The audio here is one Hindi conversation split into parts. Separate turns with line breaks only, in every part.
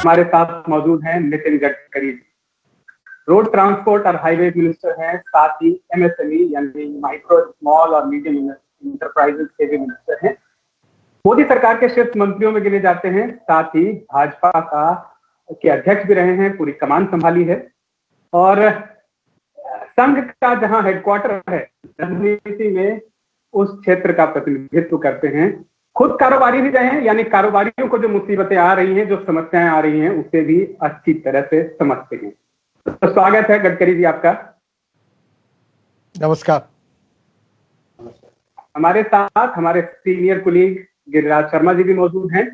हमारे साथ मौजूद हैं नितिन गडकरी, रोड ट्रांसपोर्ट और हाईवे मिनिस्टर हैं, साथ ही एमएसएमई यानी माइक्रो स्मॉल और मीडियम इंटरप्राइजेस के भी मिनिस्टर हैं। मोदी सरकार के शीर्ष मंत्रियों में गिने जाते हैं, साथ ही भाजपा के अध्यक्ष भी रहे हैं, पूरी कमान संभाली है और संघ का जहां हेडक्वार्टर है राजनीति में उस क्षेत्र का प्रतिनिधित्व करते हैं। खुद कारोबारी भी रहे हैं, यानी कारोबारियों को जो मुसीबतें आ रही हैं, जो समस्याएं आ रही हैं, उसे भी अच्छी तरह से समझते हैं। तो स्वागत है गडकरी जी आपका।
नमस्कार।
हमारे साथ हमारे सीनियर कुलीग गिरिराज शर्मा जी भी मौजूद हैं।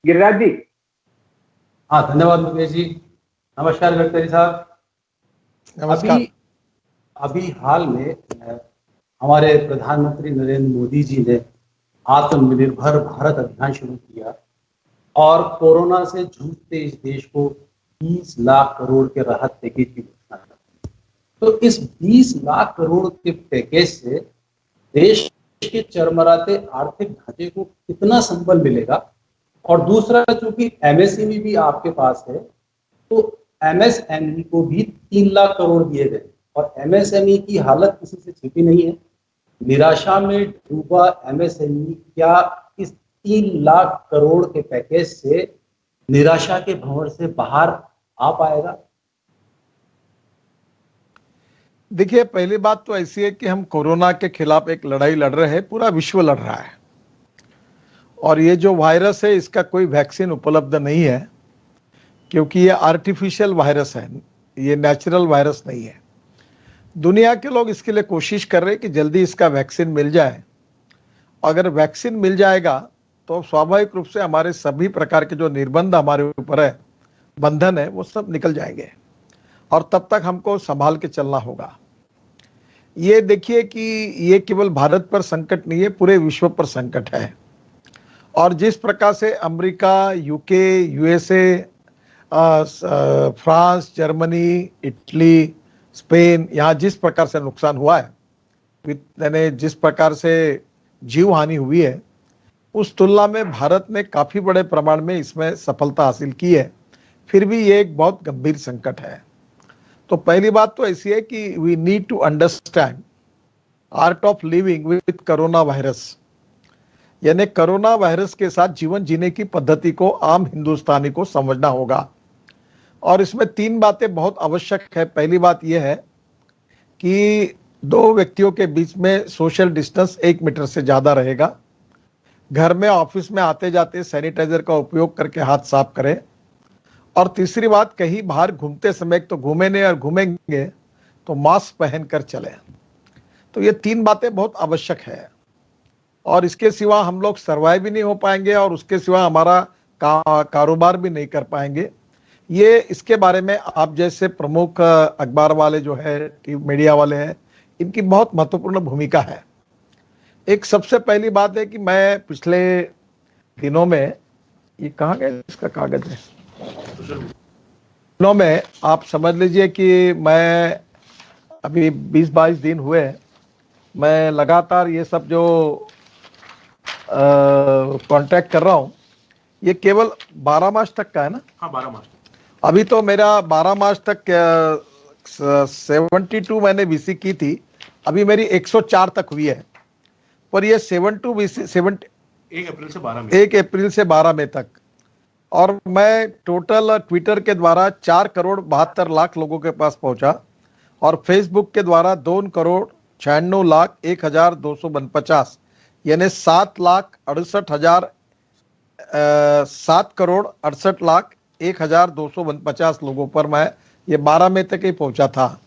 गिरिराज जी।
हाँ, धन्यवाद मुकेश जी। नमस्कार गडकरी साहब।
नमस्कार।
अभी हाल में हमारे प्रधानमंत्री नरेंद्र मोदी जी ने आत्मनिर्भर भारत अभियान शुरू किया और कोरोना से जूझते इस देश को 20 लाख करोड़ के राहत पैकेज की घोषणा की। तो इस 20 लाख करोड़ के पैकेज से देश के चरमराते आर्थिक ढांचे को कितना संबल मिलेगा, और दूसरा चूंकि एमएसएमई भी आपके पास है तो एमएसएमई को भी 3 लाख करोड़ दिए गए और एमएसएमई की हालत किसी से छिपी नहीं है। निराशा में डूबा एमएसएमई क्या इस 3 लाख करोड़ के पैकेज से निराशा के भंवर से बाहर आ पाएगा?
देखिए, पहली बात तो ऐसी है कि हम कोरोना के खिलाफ एक लड़ाई लड़ रहे हैं, पूरा विश्व लड़ रहा है और ये जो वायरस है इसका कोई वैक्सीन उपलब्ध नहीं है, क्योंकि ये आर्टिफिशियल वायरस है, ये नेचुरल वायरस नहीं है। दुनिया के लोग इसके लिए कोशिश कर रहे हैं कि जल्दी इसका वैक्सीन मिल जाए। अगर वैक्सीन मिल जाएगा तो स्वाभाविक रूप से हमारे सभी प्रकार के जो निर्बंध हमारे ऊपर है, बंधन है, वो सब निकल जाएंगे और तब तक हमको संभाल के चलना होगा। ये देखिए कि ये केवल भारत पर संकट नहीं है, पूरे विश्व पर संकट है। और जिस प्रकार से America, UK, USA, France, Germany, Italy, Spain, यहाँ जिस प्रकार से नुकसान हुआ है, यानी जिस प्रकार से जीव हानि हुई है, उस तुलना में भारत ने काफी बड़े प्रमाण में इसमें सफलता हासिल की है। फिर भी ये एक बहुत गंभीर संकट है। तो पहली बात तो ऐसी है कि we need to understand art of living with corona virus, यानी कोरोना वायरस के साथ जीवन जीने की पद्धति को आम हिंदुस्तानी को समझना होगा। और इसमें 3 बातें बहुत आवश्यक है। पहली बात यह है कि 2 व्यक्तियों के बीच में सोशल डिस्टेंस 1 मीटर से ज्यादा रहेगा। घर में, ऑफिस में आते जाते सैनिटाइजर का उपयोग करके हाथ साफ करें। और तीसरी बात, कहीं बाहर घूमते समय तो घूमे नहीं और घूमेंगे तो मास्क पहनकर चलें। तो ये 3 बातें बहुत आवश्यक है और इसके सिवा हम लोग सर्वाइव भी नहीं हो पाएंगे और उसके सिवा हमारा कारोबार भी नहीं कर पाएंगे। ये इसके बारे में आप जैसे प्रमुख अखबार वाले जो है, मीडिया वाले हैं, इनकी बहुत महत्वपूर्ण भूमिका है। एक सबसे पहली बात है कि मैं पिछले दिनों में, ये कहाँ गया इसका कागज है, दिनों में आप समझ लीजिए कि मैं अभी 20-22 दिन हुए मैं लगातार ये सब जो कांटेक्ट कर रहा हूँ। ये केवल 12 मार्च तक का है ना?
हाँ, 12 मार्च।
अभी तो मेरा 12 मार्च तक 72 मैंने वीसी की थी, अभी मेरी 104 तक हुई है। पर ये 72 वीसी
1 अप्रैल से 12 में,
1 अप्रैल से 12 मई तक, और मैं टोटल ट्विटर के द्वारा 4 करोड़ 72 लाख लोगों के पास पहुंचा और फेसबुक के द्वारा 2 करोड़ 96 लाख 1,249, यानी 7 करोड़ 68 लाख 1,249 लोगों पर मैं ये 12 मई तक ही पहुंचा था।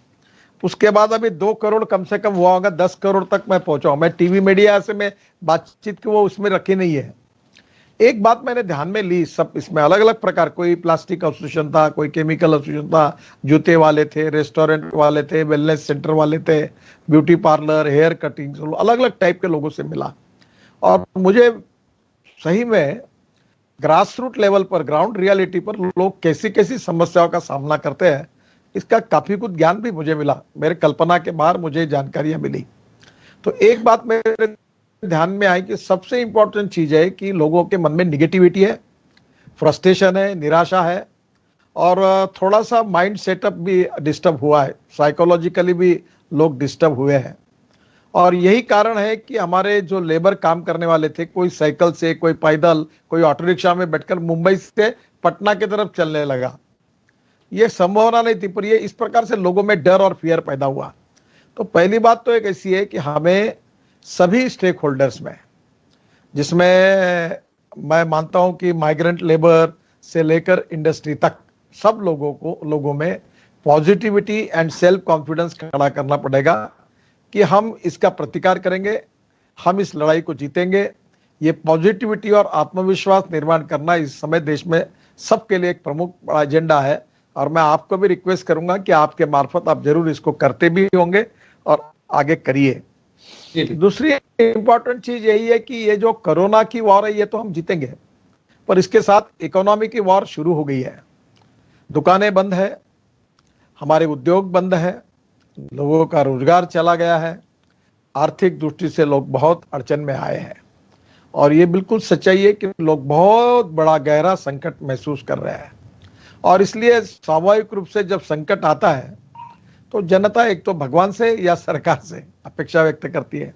उसके बाद अभी 2 करोड़ कम से कम हुआ होगा, 10 करोड़ तक मैं पहुंचा हूं। मैं टीवी मीडिया से मैं बातचीत की वो उसमें रखी नहीं है। एक बात मैंने ध्यान में ली, सब इसमें अलग अलग प्रकार, कोई प्लास्टिक एसोसिएशन था, कोई केमिकल एसोसिएशन था, जूते वाले थे, रेस्टोरेंट वाले थे, वेलनेस सेंटर वाले थे, ब्यूटी पार्लर, हेयर कटिंग, अलग अलग टाइप के लोगों से मिला। और मुझे सही में ग्रास रूट लेवल पर, ग्राउंड रियलिटी पर लोग कैसी कैसी समस्याओं का सामना करते हैं, इसका काफी कुछ ज्ञान भी मुझे मिला। मेरे कल्पना के बाहर मुझे जानकारियां मिली। तो एक बात मेरे ध्यान में आई कि सबसे इंपॉर्टेंट चीज है कि लोगों के मन में निगेटिविटी है, फ्रस्ट्रेशन है, निराशा है और थोड़ा सा माइंड सेटअप भी डिस्टर्ब हुआ है, साइकोलॉजिकली भी लोग डिस्टर्ब हुए हैं। और यही कारण है कि हमारे जो लेबर काम करने वाले थे, कोई साइकिल से, कोई पैदल, कोई ऑटो रिक्शा में बैठकर मुंबई से पटना की तरफ चलने लगा। ये संभावना नहीं थी, पर ये इस प्रकार से लोगों में डर और फियर पैदा हुआ। तो पहली बात तो एक ऐसी है कि हमें सभी स्टेक होल्डर्स में, जिसमें मैं मानता हूं कि माइग्रेंट लेबर से लेकर इंडस्ट्री तक, सब लोगों में पॉजिटिविटी एंड सेल्फ कॉन्फिडेंस खड़ा करना पड़ेगा कि हम इसका प्रतिकार करेंगे, हम इस लड़ाई को जीतेंगे। ये पॉजिटिविटी और आत्मविश्वास निर्माण करना इस समय देश में सबके लिए एक प्रमुख एजेंडा है और मैं आपको भी रिक्वेस्ट करूंगा कि आपके मार्फत आप जरूर इसको करते भी होंगे और आगे करिए। दूसरी इंपॉर्टेंट चीज यही है कि ये जो कोरोना की वॉर है ये तो हम जीतेंगे, पर इसके साथ इकोनॉमी की वॉर शुरू हो गई है। दुकानें बंद है, हमारे उद्योग बंद है, लोगों का रोजगार चला गया है, आर्थिक दृष्टि से लोग बहुत अड़चन में आए हैं और ये बिल्कुल सच्चाई है कि लोग बहुत बड़ा गहरा संकट महसूस कर रहे हैं। और इसलिए स्वाभाविक रूप से जब संकट आता है तो जनता एक तो भगवान से या सरकार से अपेक्षा व्यक्त करती है।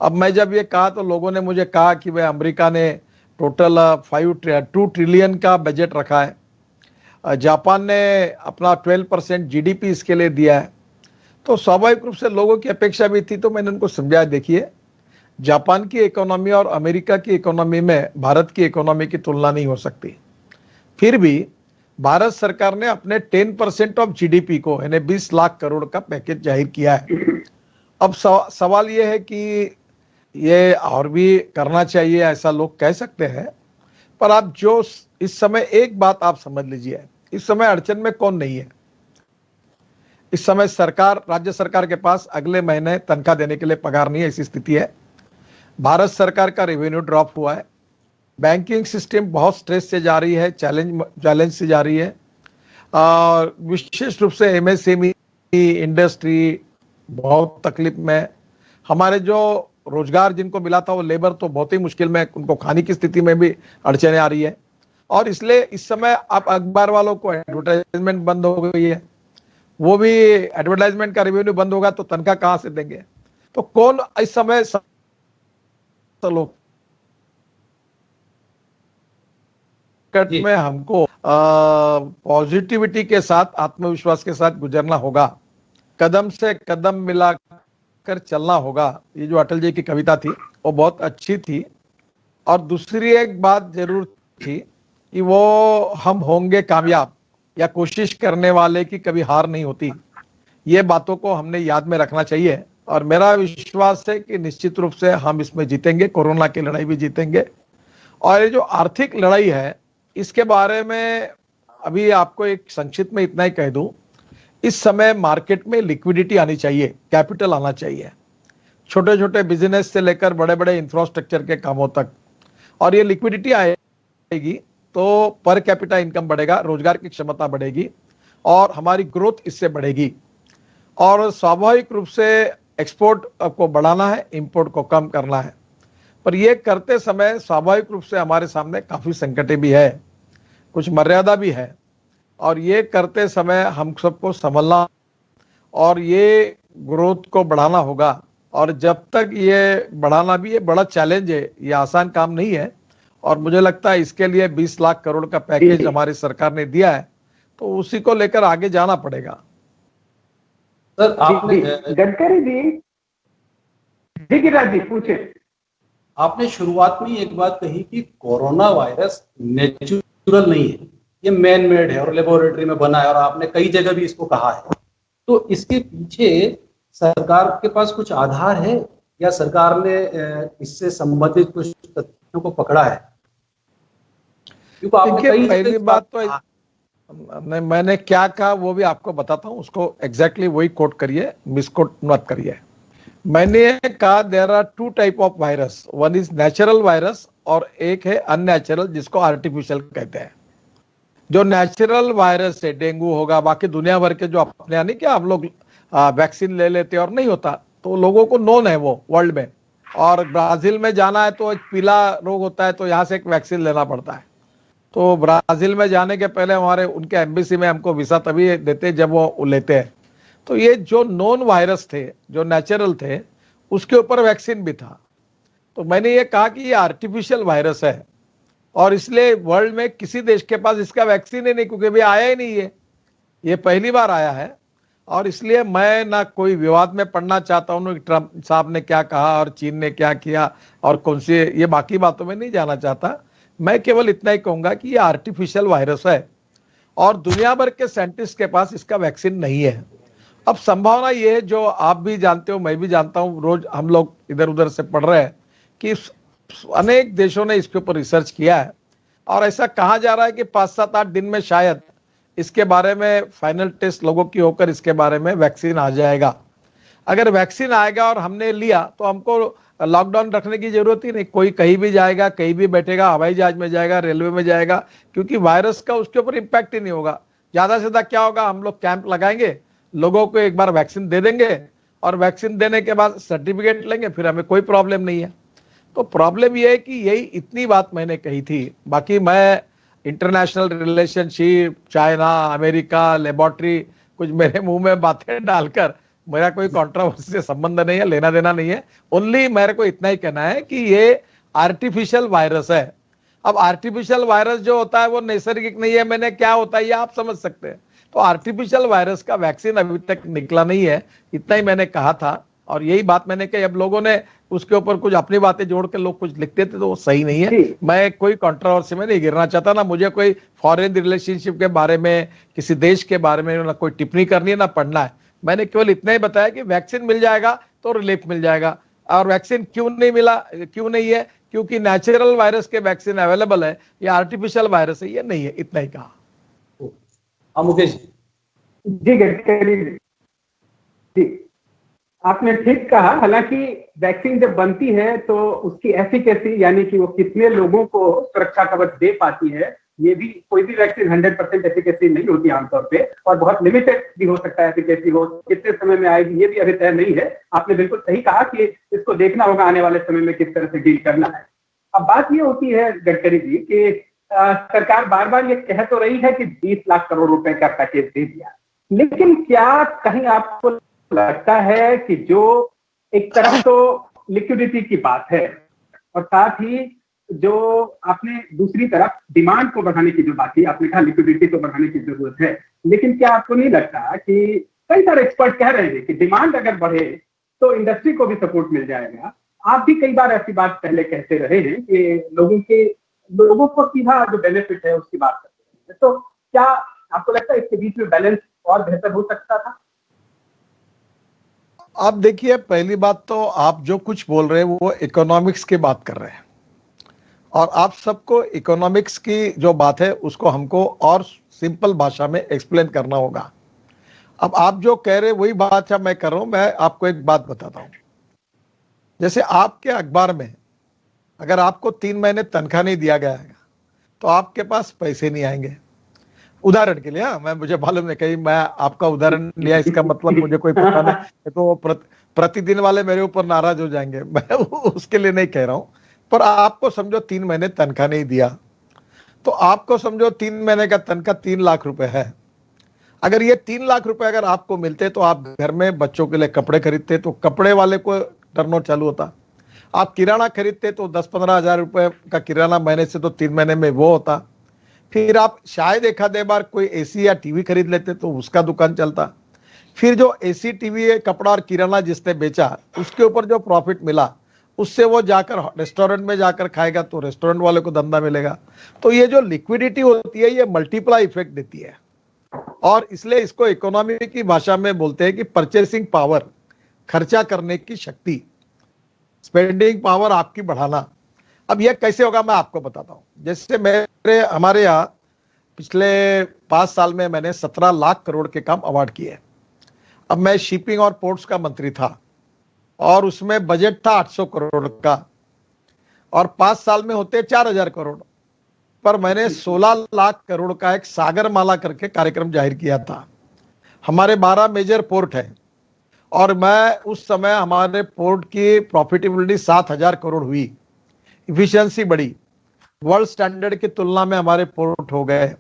अब मैं जब ये कहा तो लोगों ने मुझे कहा कि वह अमेरिका ने टोटल 2 ट्रिलियन का बजट रखा है, जापान ने अपना 12% जीडीपी इसके लिए दिया है। तो स्वाभाविक रूप से लोगों की अपेक्षा भी थी, तो मैंने उनको समझाया, देखिए जापान की इकोनॉमी और अमेरिका की इकोनॉमी में भारत की इकोनॉमी की तुलना नहीं हो सकती। फिर भी भारत सरकार ने अपने 10% ऑफ जीडीपी को यानी 20 लाख करोड़ का पैकेज जाहिर किया है। अब सवाल यह है कि ये और भी करना चाहिए, ऐसा लोग कह सकते हैं, पर आप जो इस समय एक बात आप समझ लीजिए, इस समय अड़चन में कौन नहीं है। इस समय सरकार, राज्य सरकार के पास अगले महीने तनख्वाह देने के लिए पगार नहीं है, ऐसी स्थिति है। भारत सरकार का रेवेन्यू ड्रॉप हुआ है, बैंकिंग सिस्टम बहुत स्ट्रेस से जा रही है, चैलेंज से जा रही है और विशेष रूप से एमएसएमई इंडस्ट्री बहुत तकलीफ में। हमारे जो रोजगार जिनको मिला था वो लेबर तो बहुत ही मुश्किल में, उनको खाने की स्थिति में भी अड़चने आ रही है। और इसलिए इस समय आप अखबार वालों को एडवर्टाइजमेंट बंद हो गई है, वो भी एडवर्टाइजमेंट का रेवेन्यू बंद होगा तो तनख्वाह कहां से देंगे। तो कौन इस समय लोग में हमको पॉजिटिविटी के साथ, आत्मविश्वास के साथ गुजरना होगा, कदम से कदम मिलाकर चलना होगा। ये जो अटल जी की कविता थी वो बहुत अच्छी थी। और दूसरी एक बात जरूर थी कि वो हम होंगे कामयाब, या कोशिश करने वाले की कभी हार नहीं होती। ये बातों को हमने याद में रखना चाहिए और मेरा विश्वास है कि निश्चित रूप से हम इसमें जीतेंगे, कोरोना की लड़ाई भी जीतेंगे। और ये जो आर्थिक लड़ाई है इसके बारे में अभी आपको एक संक्षिप्त में इतना ही कह दूं, इस समय मार्केट में लिक्विडिटी आनी चाहिए, कैपिटल आना चाहिए, छोटे छोटे बिजनेस से लेकर बड़े बड़े इंफ्रास्ट्रक्चर के कामों तक। और ये लिक्विडिटी आएगी तो पर कैपिटा इनकम बढ़ेगा, रोजगार की क्षमता बढ़ेगी और हमारी ग्रोथ इससे बढ़ेगी। और स्वाभाविक रूप से एक्सपोर्ट को बढ़ाना है, इंपोर्ट को कम करना है, पर यह करते समय स्वाभाविक रूप से हमारे सामने काफी संकटें भी है, कुछ मर्यादा भी है। और ये करते समय हम सबको संभलना और ये ग्रोथ को बढ़ाना होगा। और जब तक ये बढ़ाना भी, ये बड़ा चैलेंज है, ये आसान काम नहीं है। और मुझे लगता है इसके लिए 20 लाख करोड़ का पैकेज हमारी सरकार ने दिया है, तो उसी को लेकर आगे जाना पड़ेगा।
सर आपने
गडकरी जी गिरिराज जी पूछे।
आपने शुरुआत में एक बात कही कि कोरोना वायरस नेचुरल नहीं है, ये मैन मेड है और लेबोरेटरी में बना है, और आपने कई जगह भी इसको कहा है। तो इसके पीछे सरकार के पास कुछ आधार है या सरकार ने इससे संबंधित कुछ तथ्यों को पकड़ा है?
देखिए पहली बात तो मैंने क्या कहा वो भी आपको बताता हूं, उसको एग्जैक्टली वही कोट करिए, मिसकोट मत करिए। मैंने कहा there are 2 type of virus, one is natural virus और एक है अननेचुरल, जिसको आर्टिफिशियल कहते हैं। जो नेचुरल वायरस है, डेंगू होगा, बाकी दुनिया भर के जो अपने यानी कि हम लोग वैक्सीन ले लेते और नहीं होता, तो लोगों को नोन है वो वर्ल्ड में। और ब्राजील में जाना है तो एक पीला रोग होता है तो यहाँ से एक वैक्सीन लेना पड़ता है। तो ब्राजील में जाने के पहले हमारे उनके एम्बेसी में हमको वीसा तभी देते जब वो लेते हैं। तो ये जो नॉन वायरस थे, जो नेचुरल थे, उसके ऊपर वैक्सीन भी था। तो मैंने ये कहा कि ये आर्टिफिशियल वायरस है और इसलिए वर्ल्ड में किसी देश के पास इसका वैक्सीन ही नहीं, क्योंकि अभी आया ही नहीं है, ये पहली बार आया है। और इसलिए मैं ना कोई विवाद में पड़ना चाहता हूं कि ट्रंप साहब ने क्या कहा और चीन ने क्या किया और कौन सी, ये बाकी बातों में नहीं जाना चाहता। मैं केवल इतना ही कहूंगा कि ये आर्टिफिशियल वायरस है और दुनिया भर के साइंटिस्ट के पास इसका वैक्सीन नहीं है। अब संभावना ये है, जो आप भी जानते हो, मैं भी जानता हूं, रोज हम लोग इधर उधर से पढ़ रहे हैं कि अनेक देशों ने इसके ऊपर रिसर्च किया है और ऐसा कहा जा रहा है कि 5-7-8 दिन में शायद इसके बारे में फाइनल टेस्ट लोगों की होकर इसके बारे में वैक्सीन आ जाएगा। अगर वैक्सीन आएगा और हमने लिया तो हमको लॉकडाउन रखने की जरूरत ही नहीं, कोई कहीं भी जाएगा, कहीं भी बैठेगा, हवाई जहाज में जाएगा, रेलवे में जाएगा, क्योंकि वायरस का उसके ऊपर इंपैक्ट ही नहीं होगा। ज्यादा से ज्यादा क्या होगा, हम लोग कैंप लगाएंगे, लोगों को एक बार वैक्सीन दे देंगे और वैक्सीन देने के बाद सर्टिफिकेट लेंगे, फिर हमें कोई प्रॉब्लम नहीं है। तो प्रॉब्लम यह है कि यही इतनी बात मैंने कही थी। बाकी मैं international relationship, China, America, laboratory, कुछ मेरे मुंह में बातें डालकर मेरा कोई कंट्रोवर्सी से संबंध नहीं है, लेना देना नहीं है। ओनली मेरे को इतना ही कहना है कि ये आर्टिफिशियल वायरस है। अब आर्टिफिशियल वायरस जो होता है वो नैसर्गिक नहीं है, मैंने क्या होता है ये आप समझ सकते हैं। तो आर्टिफिशियल वायरस का वैक्सीन अभी तक निकला नहीं है, इतना ही मैंने कहा था और यही बात मैंने कही। अब लोगों ने उसके ऊपर कुछ अपनी बातें जोड़ के लोग कुछ लिखते थे तो वो सही नहीं है। मैं कोई कंट्रोवर्सी में नहीं गिरना चाहता, ना मुझे कोई फॉरेन रिलेशनशिप के बारे में, किसी देश के बारे में ना कोई टिप्पणी करनी है ना पढ़ना है। मैंने केवल इतना ही बताया कि वैक्सीन मिल जाएगा तो रिलीफ मिल जाएगा। और वैक्सीन क्यों नहीं मिला, क्यों नहीं है, क्योंकि नेचुरल वायरस के वैक्सीन अवेलेबल है, या आर्टिफिशियल वायरस है ये नहीं है, इतना ही कहा।
मुकेश
जी गडकरी जी, आपने ठीक कहा। हालांकि वैक्सीन जब बनती है तो उसकी एफिकेसी, यानी कि वो कितने लोगों को सुरक्षा कवच दे पाती है, ये भी, कोई भी वैक्सीन 100% एफिकेसी नहीं होती आमतौर पे, और बहुत लिमिटेड भी हो सकता है एफिकेसी हो। कितने समय में आएगी ये भी अभी तय नहीं है। आपने बिल्कुल सही कहा कि इसको देखना होगा आने वाले समय में किस तरह से डील करना है। अब बात ये होती है गडकरी जी कि सरकार बार बार ये कह तो रही है कि 20 लाख करोड़ रुपए का पैकेज दे दिया, लेकिन क्या कहीं आपको लगता है कि जो एक तरफ तो लिक्विडिटी की बात है और साथ ही जो आपने दूसरी तरफ डिमांड को बढ़ाने की जो बात की, आपने कहा लिक्विडिटी को बढ़ाने की जरूरत है, लेकिन क्या आपको नहीं लगता कि कई सारे एक्सपर्ट कह रहे हैं कि डिमांड अगर बढ़े तो इंडस्ट्री को भी सपोर्ट मिल जाएगा। आप भी कई बार ऐसी बात पहले कहते रहे हैं कि लोगों को सीधा जो बेनिफिट है उसकी बात करते हैं। तो क्या आपको लगता है इसके बीच में बैलेंस और बेहतर हो सकता था?
आप देखिए, पहली बात तो आप जो कुछ बोल रहे हैं वो इकोनॉमिक्स की बात कर रहे हैं और आप सबको इकोनॉमिक्स की जो बात है उसको हमको और सिंपल भाषा में एक्सप्लेन करना होगा। अब आप जो कह रहे हैं वही बात मैं कर रहा हूं। मैं आपको एक बात बताता हूं। जैसे आपके अखबार में अगर आपको 3 महीने तनख्वाह नहीं दिया गया है तो आपके पास पैसे नहीं आएंगे। उदाहरण के लिए, मुझे मालूम नहीं कहीं मैं आपका उदाहरण लिया, इसका मतलब मुझे कोई पता नहीं, तो प्रतिदिन वाले मेरे ऊपर नाराज हो जाएंगे। मैं उसके लिए नहीं कह रहा हूं, पर आपको समझो 3 महीने तनख्वाह नहीं दिया तो आपको समझो 3 महीने का तनख्वाह 3 लाख रुपए है। अगर ये 3 लाख रुपए अगर आपको मिलते तो आप घर में बच्चों के लिए कपड़े खरीदते तो कपड़े वाले को टर्नओवर चालू होता। आप किराना खरीदते तो 10-15 हजार रुपए का किराना महीने से तो 3 महीने में वो होता। फिर आप शायद एक आधे बार कोई एसी या टीवी खरीद लेते तो उसका दुकान चलता। फिर जो एसी, टीवी, कपड़ा और किराना जिसने बेचा उसके ऊपर जो प्रॉफिट मिला उससे वो जाकर रेस्टोरेंट में जाकर खाएगा तो रेस्टोरेंट वाले को धंधा मिलेगा। तो ये जो लिक्विडिटी होती है ये मल्टीप्लाई इफेक्ट देती है और इसलिए इसको इकोनॉमी की भाषा में बोलते हैं कि परचेसिंग पावर, खर्चा करने की शक्ति, स्पेंडिंग पावर आपकी बढ़ाना। अब यह कैसे होगा मैं आपको बताता हूं। जैसे हमारे यहाँ पिछले 5 साल में मैंने 17 लाख करोड़ के काम अवार्ड किए। अब मैं शिपिंग और पोर्ट्स का मंत्री था और उसमें बजट था 800 करोड़ का और 5 साल में होते 4000 करोड़, पर मैंने 16 लाख करोड़ का एक सागरमाला करके कार्यक्रम जाहिर किया था। हमारे 12 मेजर पोर्ट है और मैं उस समय हमारे पोर्ट की प्रॉफिटेबिलिटी 7000 करोड़ हुई, इफिशियंसी बढ़ी वर्ल्ड स्टैंडर्ड की तुलना में हमारे पोर्ट हो गए,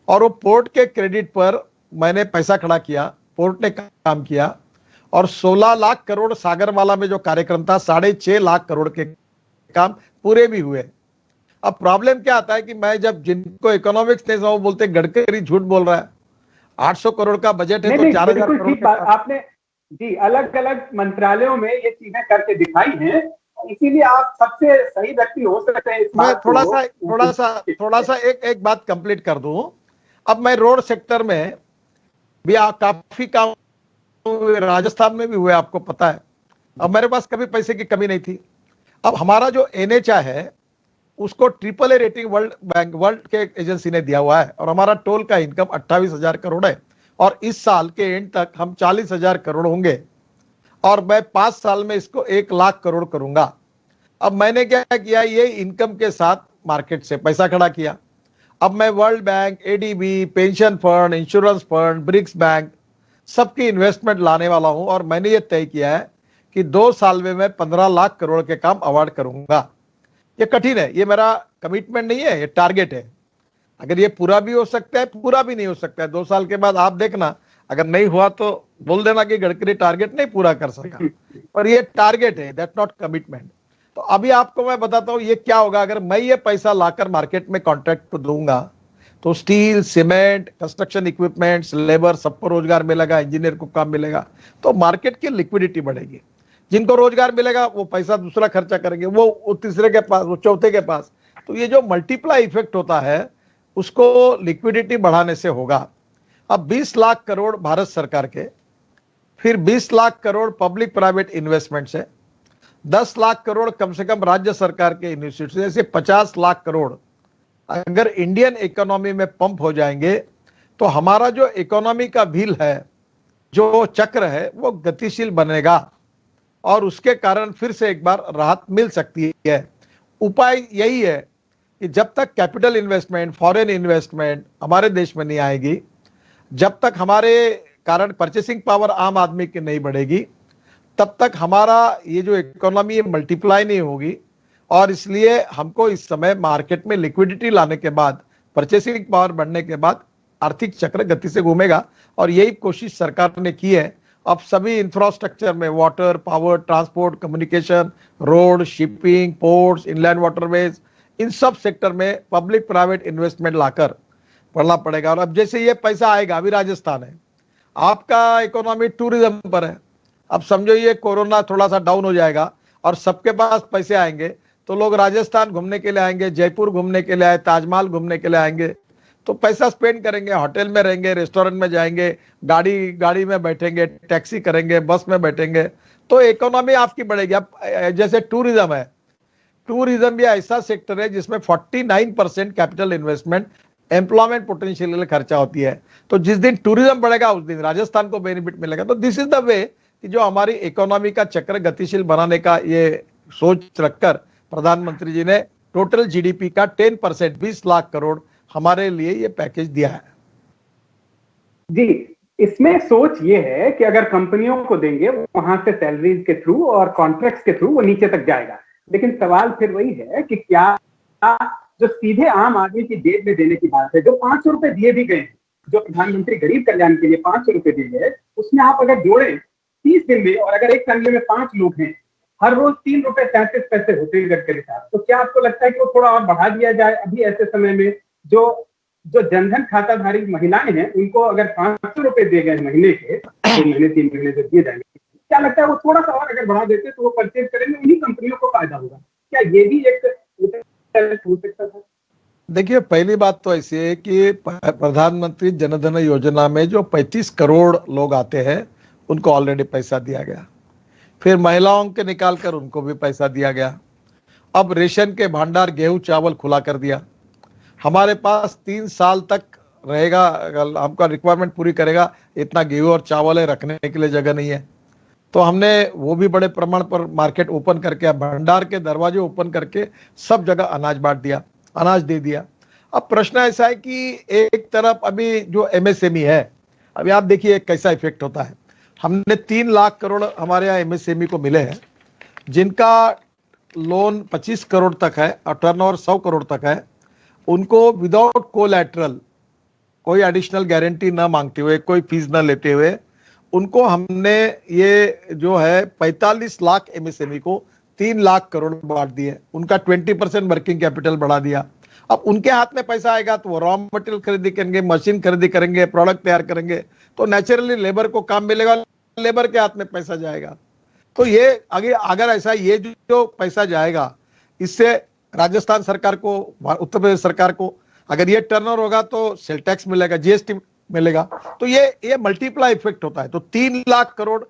और वो पोर्ट के क्रेडिट पर मैंने पैसा खड़ा किया, पोर्ट ने काम किया, और 16 लाख करोड़ सागरमाला में जो कार्यक्रम था 6.5 लाख करोड़ के काम पूरे भी हुए। अब प्रॉब्लम क्या आता है कि मैं जब जिनको इकोनॉमिक्स नहीं समझ बोलते गडकरी झूठ बोल रहा है, 800 करोड़ का बजट है तो 4000
बिल्कुल
करोड़
ठीक बात आपने जी, अलग अलग मंत्रालयों में ये चीजें करके दिखाई हैं, इसीलिए आप सबसे सही व्यक्ति हो सकते हैं।
मैं थोड़ा सा एक बात कंप्लीट कर दूं। अब मैं रोड सेक्टर में भी काफी काम राजस्थान में भी हुए, आपको पता है। अब मेरे पास कभी पैसे की कमी नहीं थी। अब हमारा जो एनएचए है उसको AAA रेटिंग वर्ल्ड के एजेंसी ने दिया हुआ है, और हमारा टोल का इनकम 28,000 करोड़ है, और इस साल के एंड तक हम 40,000 करोड़ होंगे, और मैं 5 साल में इसको 1 लाख करोड़ करूंगा। अब मैंने क्या किया, ये इनकम के साथ मार्केट से पैसा खड़ा किया। अब मैं World Bank, ADB, pension fund, insurance fund, BRICS bank सबकी इन्वेस्टमेंट लाने वाला हूं, और मैंने ये तय किया है कि 2 साल में मैं 15 लाख करोड़ के काम अवार्ड करूंगा। ये कठिन है, ये मेरा कमिटमेंट नहीं है, ये टारगेट है। अगर ये पूरा भी हो सकता है, पूरा भी नहीं हो सकता है। 2 साल के बाद आप देखना, अगर नहीं हुआ तो बोल देना कि गडकरी टारगेट नहीं पूरा कर सका, पर ये टारगेट है, दैट नॉट कमिटमेंट। तो अभी आपको मैं बताता हूं ये क्या होगा। अगर मैं ये पैसा लाकर मार्केट में कॉन्ट्रैक्ट को दूंगा तो steel, cement, construction equipments, labour, सबको रोजगार मिलेगा, इंजीनियर को काम मिलेगा, तो मार्केट की लिक्विडिटी बढ़ेगी। जिनको रोजगार मिलेगा वो पैसा दूसरा खर्चा करेंगे, वो तीसरे के पास, वो चौथे के पास। तो ये जो मल्टीप्लाई इफेक्ट होता है उसको लिक्विडिटी बढ़ाने से होगा। अब 20 लाख करोड़ भारत सरकार के, फिर 20 lakh crore public private investment से, 10 लाख करोड़ कम से कम राज्य सरकार के इंस्टीट्यूट से, ऐसे 50 लाख करोड़ अगर इंडियन इकोनॉमी में पंप हो जाएंगे तो हमारा जो इकोनॉमी का व्हील है, जो चक्र है, वो गतिशील बनेगा, और उसके कारण फिर से एक बार राहत मिल सकती है। उपाय यही है कि जब तक कैपिटल इन्वेस्टमेंट, फॉरेन इन्वेस्टमेंट हमारे देश में नहीं आएगी, जब तक हमारे कारण परचेसिंग पावर आम आदमी की नहीं बढ़ेगी, तब तक हमारा ये जो इकोनॉमी है मल्टीप्लाई नहीं होगी। और इसलिए हमको इस समय मार्केट में लिक्विडिटी लाने के बाद, परचेसिंग पावर बढ़ने के बाद आर्थिक चक्र गति से घूमेगा, और यही कोशिश सरकार ने की है। अब सभी इंफ्रास्ट्रक्चर में, water, power, transport, communication, road, shipping, ports, inland waterways, इन सब सेक्टर में पब्लिक प्राइवेट इन्वेस्टमेंट लाकर पढ़ना पड़ेगा। और अब जैसे ये पैसा आएगा, अभी राजस्थान है, आपका इकोनॉमी टूरिज्म पर है। अब समझो ये कोरोना थोड़ा सा डाउन हो जाएगा और सबके पास पैसे आएंगे, तो लोग राजस्थान घूमने के लिए आएंगे, जयपुर घूमने के लिए आए, ताजमहल घूमने के लिए आएंगे, तो पैसा स्पेंड करेंगे, होटल में रहेंगे, रेस्टोरेंट में जाएंगे, गाड़ी में बैठेंगे, टैक्सी करेंगे, बस में बैठेंगे, तो इकोनॉमी आपकी बढ़ेगी। अब जैसे टूरिज्म है, टूरिज्म भी ऐसा सेक्टर है जिसमें 49% कैपिटल इन्वेस्टमेंट एम्प्लॉयमेंट पोटेंशियल के लिए खर्चा होती है। तो जिस दिन टूरिज्म बढ़ेगा उस दिन राजस्थान को बेनिफिट मिलेगा। तो दिस इज द वे कि जो हमारी इकोनॉमी का चक्र गतिशील बनाने का ये सोच रखकर प्रधानमंत्री जी ने टोटल जीडीपी का 10%, 20 लाख करोड़ हमारे लिए ये पैकेज दिया है।
जी, इसमें सोच ये है कि अगर कंपनियों को देंगे वहां से सैलरीज के थ्रू और कॉन्ट्रैक्ट्स के थ्रू वो नीचे तक जाएगा, लेकिन सवाल फिर वही है कि क्या जो सीधे आम आदमी की जेब में देने की बात है, जो 500 रुपए दिए भी गए, जो प्रधानमंत्री गरीब कल्याण के लिए 500 रुपए दिए गए, उसमें आप अगर जोड़े 30 दिन में, और अगर एक फैमिली में 5 लोग हैं, हर रोज 3 रुपए 37 पैसे होते हैं गडकरी साहब, तो क्या आपको लगता है कि वो थोड़ा और बढ़ा दिया जाए अभी ऐसे समय में? जो जनधन खाताधारी महिलाएं हैं उनको अगर 500 रुपए दिए गए महीने के, 2 महीने 3 महीने से दिए जाएंगे, क्या लगता है वो थोड़ा सा और अगर बढ़ा देते तो वो परचेज करेंगे, उन्हीं कंपनियों को फायदा होगा? क्या ये भी एक हो सकता था?
देखिए, पहली बात तो ऐसी है कि प्रधानमंत्री जनधन योजना में जो 35 करोड़ लोग आते हैं उनको ऑलरेडी पैसा दिया गया, फिर महिलाओं के निकालकर उनको भी पैसा दिया गया। अब रेशन के भंडार, गेहूं चावल खुला कर दिया। हमारे पास 3 साल तक रहेगा, हमका रिक्वायरमेंट पूरी करेगा इतना गेहूं और चावल है, रखने के लिए जगह नहीं है, तो हमने वो भी बड़े प्रमाण पर मार्केट ओपन करके, भंडार के दरवाजे ओपन करके सब जगह अनाज बांट दिया, अनाज दे दिया। अब प्रश्न ऐसा है कि एक तरफ अभी जो एमएसएमई है, अभी आप देखिए कैसा इफेक्ट होता है। हमने 3 लाख करोड़ हमारे यहाँ एमएसएमई को मिले हैं, जिनका लोन 25 करोड़ तक है और टर्नओवर 100 करोड़ तक है, उनको विदाउट कोलैटरल, कोई एडिशनल गारंटी ना मांगते हुए, कोई फीस ना लेते हुए, उनको हमने ये जो है 45 लाख एमएसएमई को 3 लाख करोड़ बांट दिए, उनका 20% वर्किंग कैपिटल बढ़ा दिया। अब उनके हाथ में पैसा आएगा तो वो रॉ मटेरियल खरीदी करेंगे, मशीन खरीदी करेंगे, प्रोडक्ट तैयार करेंगे, तो नेचुरली लेबर को काम मिलेगा, लेबर के हाथ में पैसा जाएगा। तो ये आगे अगर ऐसा ये जो पैसा जाएगा, इससे राजस्थान सरकार को, उत्तर प्रदेश सरकार को अगर ये टर्नओवर होगा तो सेल टैक्स मिलेगा, जीएसटी मिलेगा, तो ये मल्टीप्लाई इफेक्ट होता है। तो 3 लाख करोड़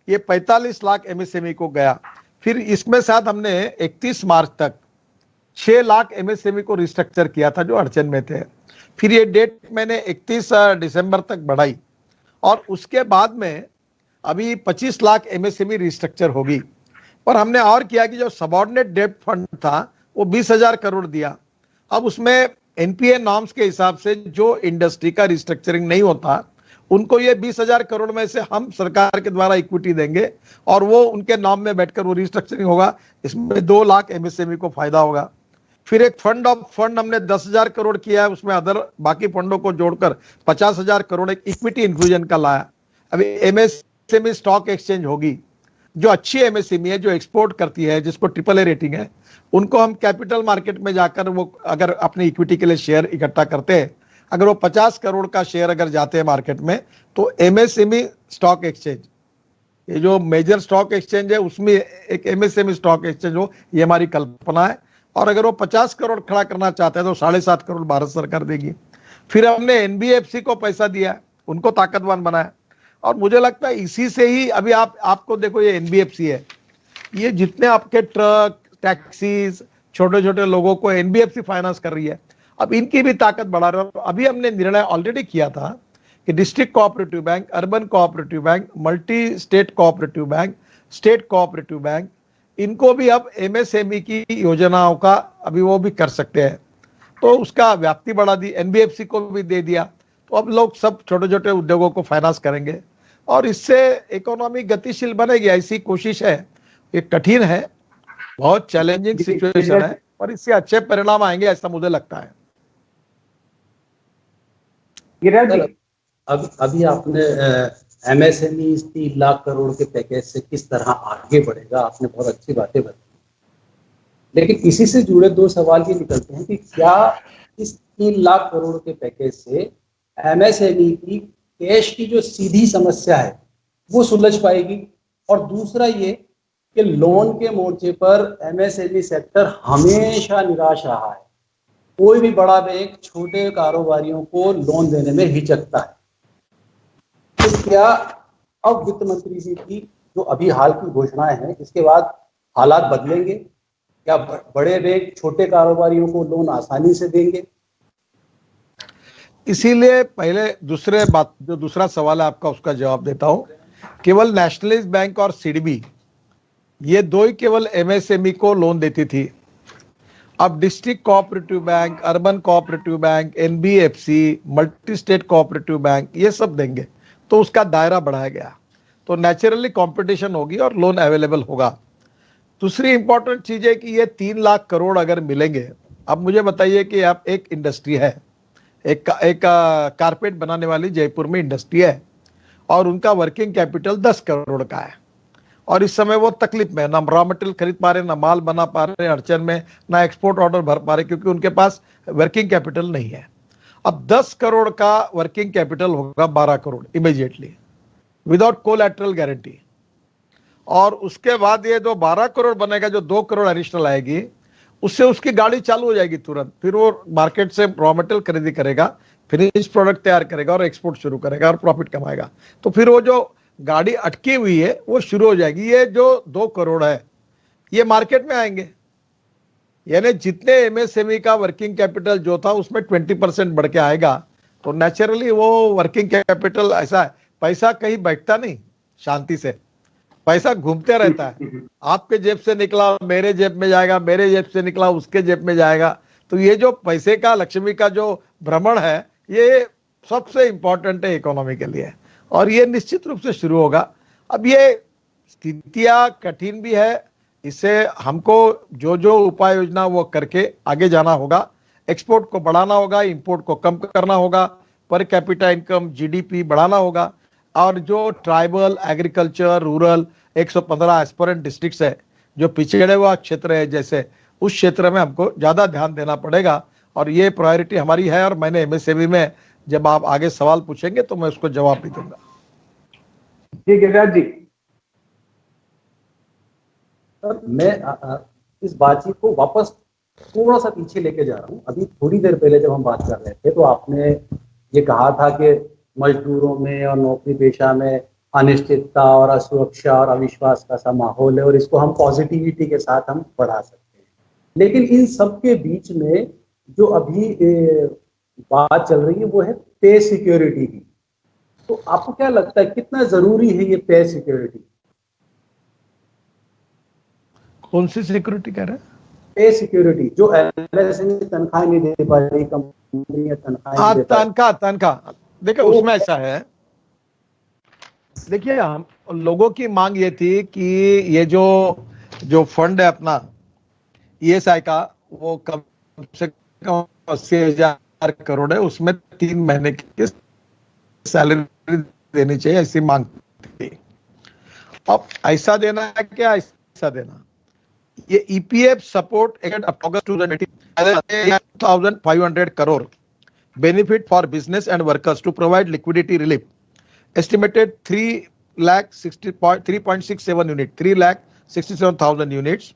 ये 45 लाख एमएसएमई को गया। फिर इसमें साथ हमने 31 मार्च तक 6 लाख एमएसएमई को रिस्ट्रक्चर किया था जो अड़चन में थे। फिर ये डेट मैंने 31 दिसंबर तक बढ़ाई और उसके बाद में अभी 25 लाख एमएसएमई रिस्ट्रक्चर होगी। पर हमने और किया कि जो सबऑर्डिनेट डेट फंड था वो 20,000 करोड़ दिया। अब उसमें एनपीए नॉर्म्स के हिसाब से जो इंडस्ट्री का रिस्ट्रक्चरिंग नहीं होता उनको ये 20,000 करोड़ में से हम सरकार के द्वारा इक्विटी देंगे और वो उनके नाम में बैठकर वो रिस्ट्रक्चरिंग होगा। इसमें 2 लाख एमएसएमई को फायदा होगा। फिर एक फंड ऑफ फंड हमने 10,000 करोड़ किया है, उसमें अदर बाकी फंडों को जोड़कर 50,000 करोड़ एक इक्विटी इंफ्यूजन का लाया। अभी एमएसएमई स्टॉक एक्सचेंज होगी, जो अच्छी एमएसएमई है, जो एक्सपोर्ट करती है, जिसको AAA रेटिंग है, उनको हम कैपिटल मार्केट में जाकर वो अगर अपनी इक्विटी के लिए शेयर इकट्ठा करते हैं, अगर वो 50 करोड़ का शेयर अगर जाते हैं मार्केट में, तो एमएसएमई स्टॉक एक्सचेंज, ये जो मेजर स्टॉक एक्सचेंज है उसमें एक एमएसएमई स्टॉक एक्सचेंज हो, ये हमारी कल्पना है। और अगर वो 50 करोड़ खड़ा करना चाहते हैं तो 7.5 करोड़ भारत सरकार देगी। फिर हमने एनबीएफसी को पैसा दिया, उनको ताकतवान बनाया। और मुझे लगता है इसी से ही अभी आपको देखो, ये एनबीएफसी है, ये जितने आपके ट्रक, टैक्सीज, छोटे छोटे लोगों को एनबीएफसी फाइनेंस कर रही है, अब इनकी भी ताकत बढ़ा रहे हो। अभी हमने निर्णय ऑलरेडी किया था कि district cooperative bank, urban cooperative bank, multi state cooperative bank, state cooperative bank, इनको भी अब एमएसएमई की योजनाओं का अभी वो भी कर सकते हैं, तो उसका व्याप्ति बढ़ा दी। एनबीएफसी को भी दे दिया, तो अब लोग सब छोटे छोटे उद्योगों को फाइनेंस करेंगे और इससे इकोनॉमी गतिशील बनेगी, ऐसी कोशिश है। ये कठिन है, बहुत चैलेंजिंग सिचुएशन है, पर इससे अच्छे परिणाम आएंगे ऐसा मुझे लगता है।
अभी आपने एमएसएमई 3 लाख करोड़ के पैकेज से किस तरह आगे बढ़ेगा, आपने बहुत अच्छी बातें बताई, लेकिन इसी से जुड़े 2 सवाल ये निकलते हैं कि क्या इस 3 लाख करोड़ के पैकेज से एमएसएमई की कैश की जो सीधी समस्या है वो सुलझ पाएगी, और दूसरा ये कि लोन के मोर्चे पर एमएसएमई सेक्टर हमेशा निराश रहा है। कोई भी बड़ा बैंक छोटे कारोबारियों को लोन देने में हिचकता है। तो क्या अब वित्त मंत्री जी की जो अभी हाल की घोषणाएं हैं, इसके बाद हालात बदलेंगे? क्या बड़े बैंक छोटे कारोबारियों को लोन आसानी से देंगे?
इसीलिए पहले दूसरा सवाल है आपका, उसका जवाब देता हूं। केवल नेशनलाइज्ड बैंक और सीडीबी, ये 2 ही केवल एमएसएमई को लोन देती थी। अब district cooperative bank, urban cooperative bank, NBFC, multi state cooperative bank, ये सब देंगे, तो उसका दायरा बढ़ाया गया, तो नेचुरली कंपटीशन होगी और लोन अवेलेबल होगा। दूसरी इंपॉर्टेंट चीज है कि ये 3 लाख करोड़ अगर मिलेंगे, अब मुझे बताइए कि आप एक इंडस्ट्री है, एक कारपेट बनाने वाली जयपुर में इंडस्ट्री है और उनका वर्किंग कैपिटल 10 करोड़ का है, और इस समय वो तकलीफ में, ना रॉ मटेरियल खरीद पा रहे, ना माल बना पा रहे, अड़चन में, ना एक्सपोर्ट ऑर्डर भर पा रहे, क्योंकि उनके पास वर्किंग कैपिटल नहीं है। अब 10 करोड़ का वर्किंग कैपिटल होगा 12 crore immediately without collateral guarantee, और उसके बाद ये जो 12 करोड़ बनेगा, जो 2 करोड़ एडिशनल आएगी, उससे उसकी गाड़ी चालू हो जाएगी तुरंत। फिर वो मार्केट से रॉ मटेरियल खरीदी करेगा, फिनिश प्रोडक्ट तैयार करेगा और एक्सपोर्ट शुरू करेगा और प्रॉफिट कमाएगा। तो फिर वो जो गाड़ी अटकी हुई है वो शुरू हो जाएगी। ये जो 2 करोड़ है ये मार्केट में आएंगे, यानी जितने एमएसएमई का वर्किंग कैपिटल जो था उसमें 20% बढ़ के आएगा, तो नेचुरली वो वर्किंग कैपिटल, ऐसा है पैसा कहीं बैठता नहीं शांति से, पैसा घूमते रहता है। आपके जेब से निकला मेरे जेब में जाएगा, मेरे जेब से निकला उसके जेब में जाएगा। तो ये जो पैसे का, लक्ष्मी का जो भ्रमण है, ये सबसे इंपॉर्टेंट है इकोनॉमी के लिए, और ये निश्चित रूप से शुरू होगा। अब ये स्थितियां कठिन भी है, इससे हमको जो जो उपाय योजना वो करके आगे जाना होगा। एक्सपोर्ट को बढ़ाना होगा, इंपोर्ट को कम करना होगा, पर कैपिटा इनकम जीडीपी बढ़ाना होगा, और जो tribal, agriculture, rural 115 aspirant districts है, जो पिछड़े हुआ क्षेत्र है, जैसे उस क्षेत्र में हमको ज्यादा ध्यान देना पड़ेगा। और ये प्रायोरिटी हमारी है। और मैंने एमएसएमई में, जब आप आगे सवाल पूछेंगे तो मैं उसको जवाब भी दूंगा।
जी गिरिराज जी।
सर, मैं इस बातचीत को वापस थोड़ा सा पीछे लेके जा रहा हूँ। अभी थोड़ी देर पहले जब हम बात कर रहे थे तो आपने ये कहा था कि मजदूरों में और नौकरी पेशा में अनिश्चितता और असुरक्षा और अविश्वास का सा माहौल है और इसको हम पॉजिटिविटी के साथ हम बढ़ा सकते हैं। लेकिन इन सब के बीच में जो अभी बात चल रही है वो है पे सिक्योरिटी की। तो आपको क्या लगता है कितना जरूरी है ये पे सिक्योरिटी?
कौन सी सिक्योरिटी कह रहे हैं?
पे सिक्योरिटी, जो एमएसएमई तनख्वाह नहीं दे पा रही, कंपनी तनख्वाह नहीं दे पा रही।
तनख्वाह देखिए, उसमें ऐसा है, देखिए हम लोगों की मांग ये थी कि ये जो फंड है अपना ईएसआई का, वो कम से कम 80,000 करोड़ है, उसमें 3 महीने की सैलरी देनी चाहिए, ऐसी मांग थी। अब ऐसा देना है क्या, ऐसा देना, ये EPF support August 2018 crore benefit for business and workers to provide liquidity relief, estimated 3,67 units, 3,67,000 units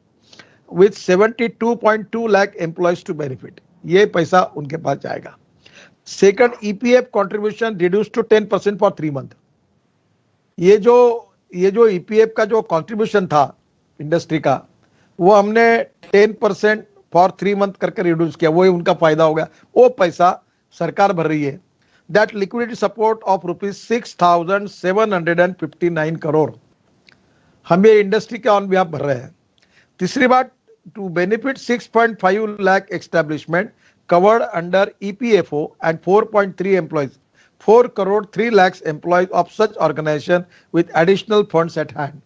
with 72.2 lakh employees to benefit. ये पैसा उनके पास जाएगा। Second, EPF contribution reduce to 10% for 3 month. ये जो ईपीएफ का जो कंट्रीब्यूशन था इंडस्ट्री का, वो हमने 10% फॉर 3 मंथ करके रिड्यूस किया, वही उनका फायदा हो गया, वो पैसा सरकार भर रही है। That liquidity support of ₹6,759 crore हम ये इंडस्ट्री के ऑन बिहाफ भर रहे हैं। तीसरी बात, to benefit 6.5 lakh establishment covered under EPFO and 4.3 employees, 4 crore 3 lakhs employees of such organization with additional funds at hand.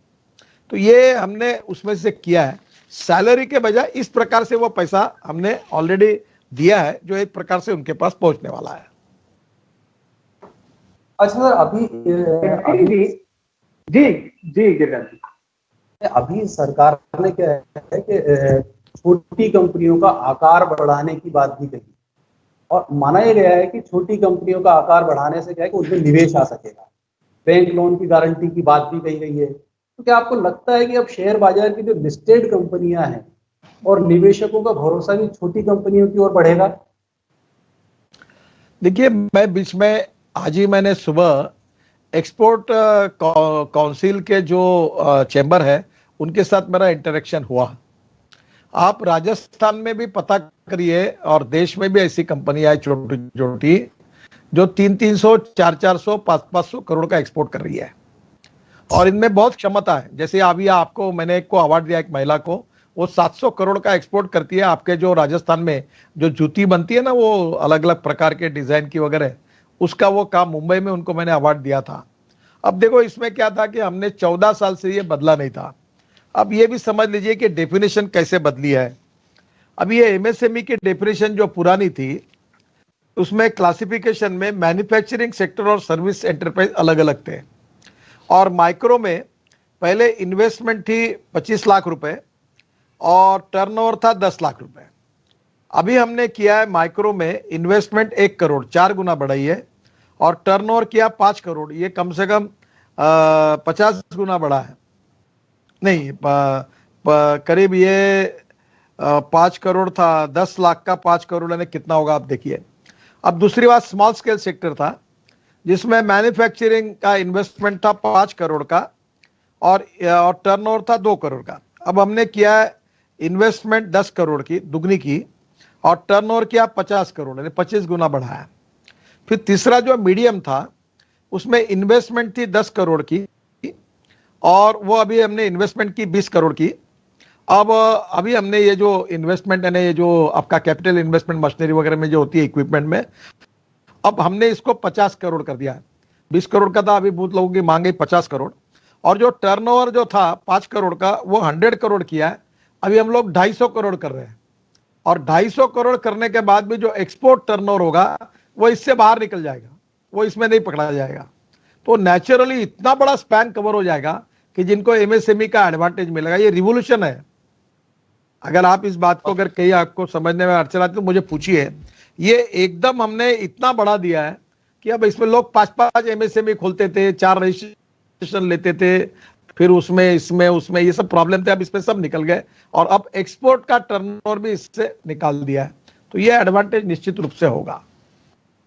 तो ये हमने उसमें से किया है। सैलरी के बजाय इस प्रकार से वो पैसा हमने ऑलरेडी दिया है, जो एक प्रकार से उनके पास पहुंचने वाला है।
अच्छा सर, अभी
गिरिराज जी,
अभी सरकार ने क्या है कि छोटी कंपनियों का आकार बढ़ाने की बात भी कही और माना यह गया है कि छोटी कंपनियों का आकार बढ़ाने से क्या है कि उनमें निवेश आ सकेगा। बैंक लोन की गारंटी की बात भी कही गई है। तो क्या आपको लगता है कि अब शेयर बाजार की जो लिस्टेड कंपनियां हैं और निवेशकों का भरोसा भी छोटी कंपनियों की ओर बढ़ेगा?
देखिए, मैं बीच में आज ही मैंने सुबह एक्सपोर्ट काउंसिल के जो चैम्बर है उनके साथ मेरा इंटरेक्शन हुआ। आप राजस्थान में भी पता करिए और देश में भी ऐसी कंपनियां छोटी छोटी जो 300, 400, 500 करोड़ का एक्सपोर्ट कर रही है और इनमें बहुत क्षमता है। जैसे अभी आपको मैंने एक को अवार्ड दिया, एक महिला को, वो 700 करोड़ का एक्सपोर्ट करती है। आपके जो राजस्थान में जो जूती बनती है ना, वो अलग अलग प्रकार के डिजाइन की वगैरह, उसका वो काम मुंबई में उनको मैंने अवार्ड दिया था। अब देखो इसमें क्या था कि हमने 14 साल से ये बदला नहीं था। अब ये भी समझ लीजिए कि डेफिनेशन कैसे बदली है। अब ये एमएसएमई की डेफिनेशन जो पुरानी थी उसमें क्लासिफिकेशन में मैन्युफैक्चरिंग सेक्टर और सर्विस एंटरप्राइज अलग अलग थे और माइक्रो में पहले इन्वेस्टमेंट थी 25 लाख रुपए और टर्नओवर था 10 लाख रुपए। अभी हमने किया है माइक्रो में इन्वेस्टमेंट 1 करोड़, 4 गुना बढ़ाई है और टर्नओवर किया 5 करोड़, ये कम से कम 50 गुना बढ़ा है। नहीं, करीब ये 5 करोड़ था, 10 लाख का 5 करोड़ यानी कितना होगा आप देखिए। अब दूसरी बात, स्मॉल स्केल सेक्टर था जिसमें मैन्युफैक्चरिंग का इन्वेस्टमेंट था 5 करोड़ का और टर्नओवर था 2 करोड़ का। अब हमने किया है इन्वेस्टमेंट 10 करोड़ की, दुगनी की, और टर्नओवर किया 50 करोड़ यानी 25 गुना बढ़ाया। फिर तीसरा जो मीडियम था उसमें इन्वेस्टमेंट थी 10 करोड़ की और वो अभी हमने इन्वेस्टमेंट की 20 करोड़ की। अब अभी हमने ये जो इन्वेस्टमेंट है, ये जो आपका कैपिटल इन्वेस्टमेंट मशीनरी वगैरह में जो होती है इक्विपमेंट में, अब हमने इसको 50 करोड़ कर दिया है। 20 करोड़ का था, अभी बहुत लोगों की मांग है 50 करोड़ और जो टर्नओवर जो था 5 करोड़ का वो 100 करोड़ किया है। अभी हम लोग 250 करोड़ कर रहे हैं और 250 करोड़ करने के बाद भी जो एक्सपोर्ट टर्नओवर होगा वो इससे बाहर निकल जाएगा, वो इसमें नहीं पकड़ा जाएगा। तो नेचुरली इतना बड़ा स्पैन कवर हो जाएगा कि जिनको एमएसएमई का एडवांटेज मिलेगा। ये रिवोल्यूशन है। अगर आप इस बात को अगर कहीं आपको समझने में अड़चन आती तो मुझे पूछिए। ये एकदम हमने इतना बढ़ा दिया है कि अब इसमें लोग 5-5 एमएसएमई खोलते थे, 4 रजिस्ट्रेशन लेते थे, फिर उसमें इसमें उसमें ये सब प्रॉब्लम थे, अब इसमें सब निकल गए और अब एक्सपोर्ट का टर्नओवर भी इससे निकाल दिया है। तो ये एडवांटेज निश्चित रूप से होगा।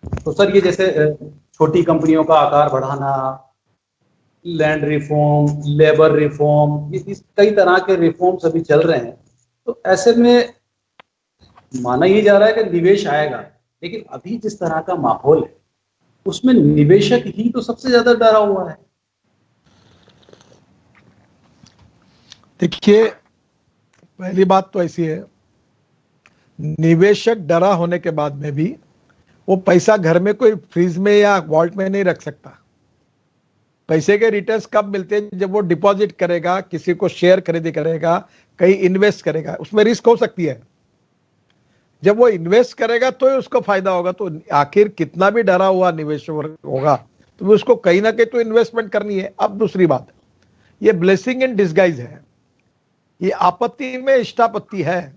तो सर, ये जैसे छोटी कंपनियों का आकार बढ़ाना, लैंड रिफॉर्म, लेबर रिफॉर्म, इस कई तरह के रिफॉर्म्स अभी चल रहे हैं, तो ऐसे में माना ही जा रहा है कि निवेश आएगा, लेकिन अभी जिस तरह का माहौल है उसमें निवेशक ही तो सबसे ज्यादा डरा हुआ है।
देखिए, पहली बात तो ऐसी है, निवेशक डरा होने के बाद में भी वो पैसा घर में कोई फ्रीज में या वॉल्ट में नहीं रख सकता। पैसे के रिटर्न्स कब मिलते हैं? जब वो डिपॉजिट करेगा, किसी को शेयर खरीदी करेगा, कहीं इन्वेस्ट करेगा, उसमें रिस्क हो सकती है। जब वो इन्वेस्ट करेगा तो ही उसको फायदा होगा। तो आखिर कितना भी डरा हुआ निवेशक होगा तो भी उसको कहीं ना कहीं तो इन्वेस्टमेंट करनी है। अब दूसरी बात, ये ब्लेसिंग इन डिस्गाइज है, ये आपत्ति में इष्टापत्ति है।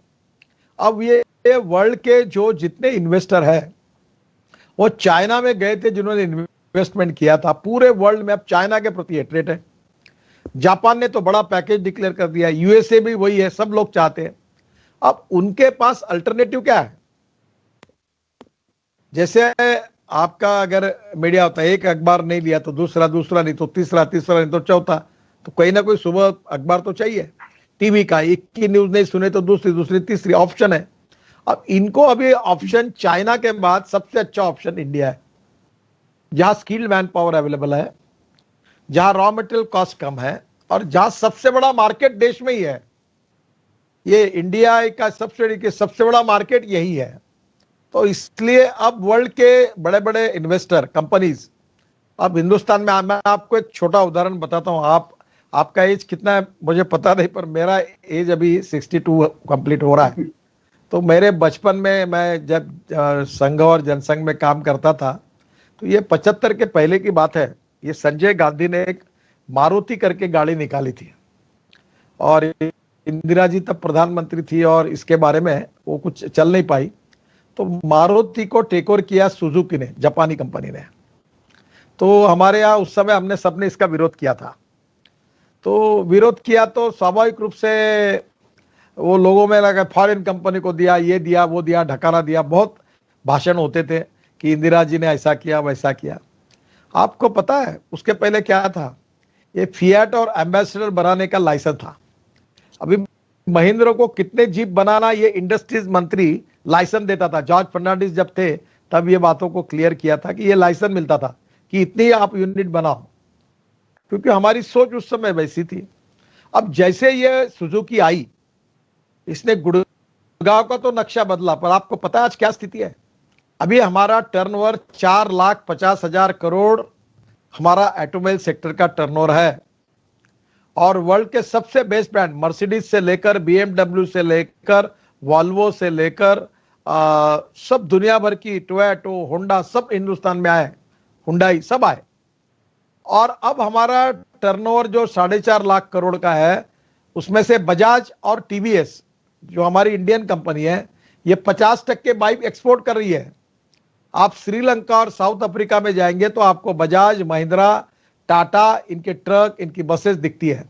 अब ये वर्ल्ड के जो जितने इन्वेस्टर है वो चाइना में गए थे, जिन्होंने इन्वेस्टमेंट किया था। पूरे वर्ल्ड में अब चाइना के प्रति हेट्रेट है। जापान ने तो बड़ा पैकेज डिक्लेयर कर दिया, यूएसए भी वही है, सब लोग चाहते हैं। अब उनके पास अल्टरनेटिव क्या है? जैसे आपका अगर मीडिया होता है, एक अखबार नहीं लिया तो दूसरा, दूसरा नहीं तो तीसरा, तीसरा नहीं तो चौथा, तो कहीं ना कोई सुबह अखबार तो चाहिए। टीवी का एक की न्यूज नहीं सुने तो दूसरी, दूसरी तीसरी, ऑप्शन है। अब इनको अभी ऑप्शन चाइना के बाद सबसे अच्छा ऑप्शन इंडिया है, जहां स्किल्ड मैन पावर अवेलेबल है, जहां रॉ मटेरियल कॉस्ट कम है और जहां सबसे बड़ा मार्केट देश में ही है। ये इंडिया का सबसे बड़ा मार्केट यही है। तो इसलिए अब वर्ल्ड के बड़े बड़े इन्वेस्टर कंपनीज अब हिंदुस्तान में, मैं आपको एक छोटा उदाहरण बताता हूं। आपका एज कितना है मुझे पता नहीं, पर मेरा एज अभी 62 कंप्लीट हो रहा है। तो मेरे बचपन में मैं जब संघ और जनसंघ में काम करता था तो ये 75 के पहले की बात है। ये संजय गांधी ने एक मारुति करके गाड़ी निकाली थी और इंदिरा जी तब प्रधानमंत्री थी और इसके बारे में वो कुछ चल नहीं पाई। तो मारुति को टेक ओवर किया सुजुकी ने, जापानी कंपनी ने। तो हमारे यहाँ उस समय हमने सबने इसका विरोध किया था। तो विरोध किया तो स्वाभाविक रूप से वो लोगों में लगा फॉरेन कंपनी को दिया, ये दिया, वो दिया, ढकाना दिया। बहुत भाषण होते थे कि इंदिरा जी ने ऐसा किया, वैसा किया। आपको पता है उसके पहले क्या था? ये फिएट और एम्बेसडर बनाने का लाइसेंस था। अभी महिंद्रा को कितने जीप बनाना ये इंडस्ट्रीज मंत्री लाइसेंस देता था। जॉर्ज फर्नांडिस जब थे तब ये बातों को क्लियर किया था कि ये लाइसेंस मिलता था कि इतनी आप यूनिट बनाओ, क्योंकि हमारी सोच उस समय वैसी थी। अब जैसे ये सुजुकी आई, इसने गुड़गांव का तो नक्शा बदला, पर आपको पता है आज क्या स्थिति है? अभी हमारा टर्नओवर 4,50,000 करोड़ हमारा ऑटोमोबाइल सेक्टर का टर्नओवर है और वर्ल्ड के सबसे बेस्ट ब्रांड मर्सिडीज से लेकर BMW से लेकर वॉल्वो से लेकर सब दुनिया भर की, टोयोटो, होंडा, सब हिंदुस्तान में आए, हुंडई सब आए। और अब हमारा टर्नओवर जो 4.5 लाख करोड़ का है, उसमें से बजाज और टीवीएस जो हमारी इंडियन कंपनी है, ये 50% बाइक एक्सपोर्ट कर रही है। आप श्रीलंका और साउथ अफ्रीका में जाएंगे तो आपको बजाज, महिंद्रा, टाटा, इनके ट्रक, इनकी बसेस दिखती है।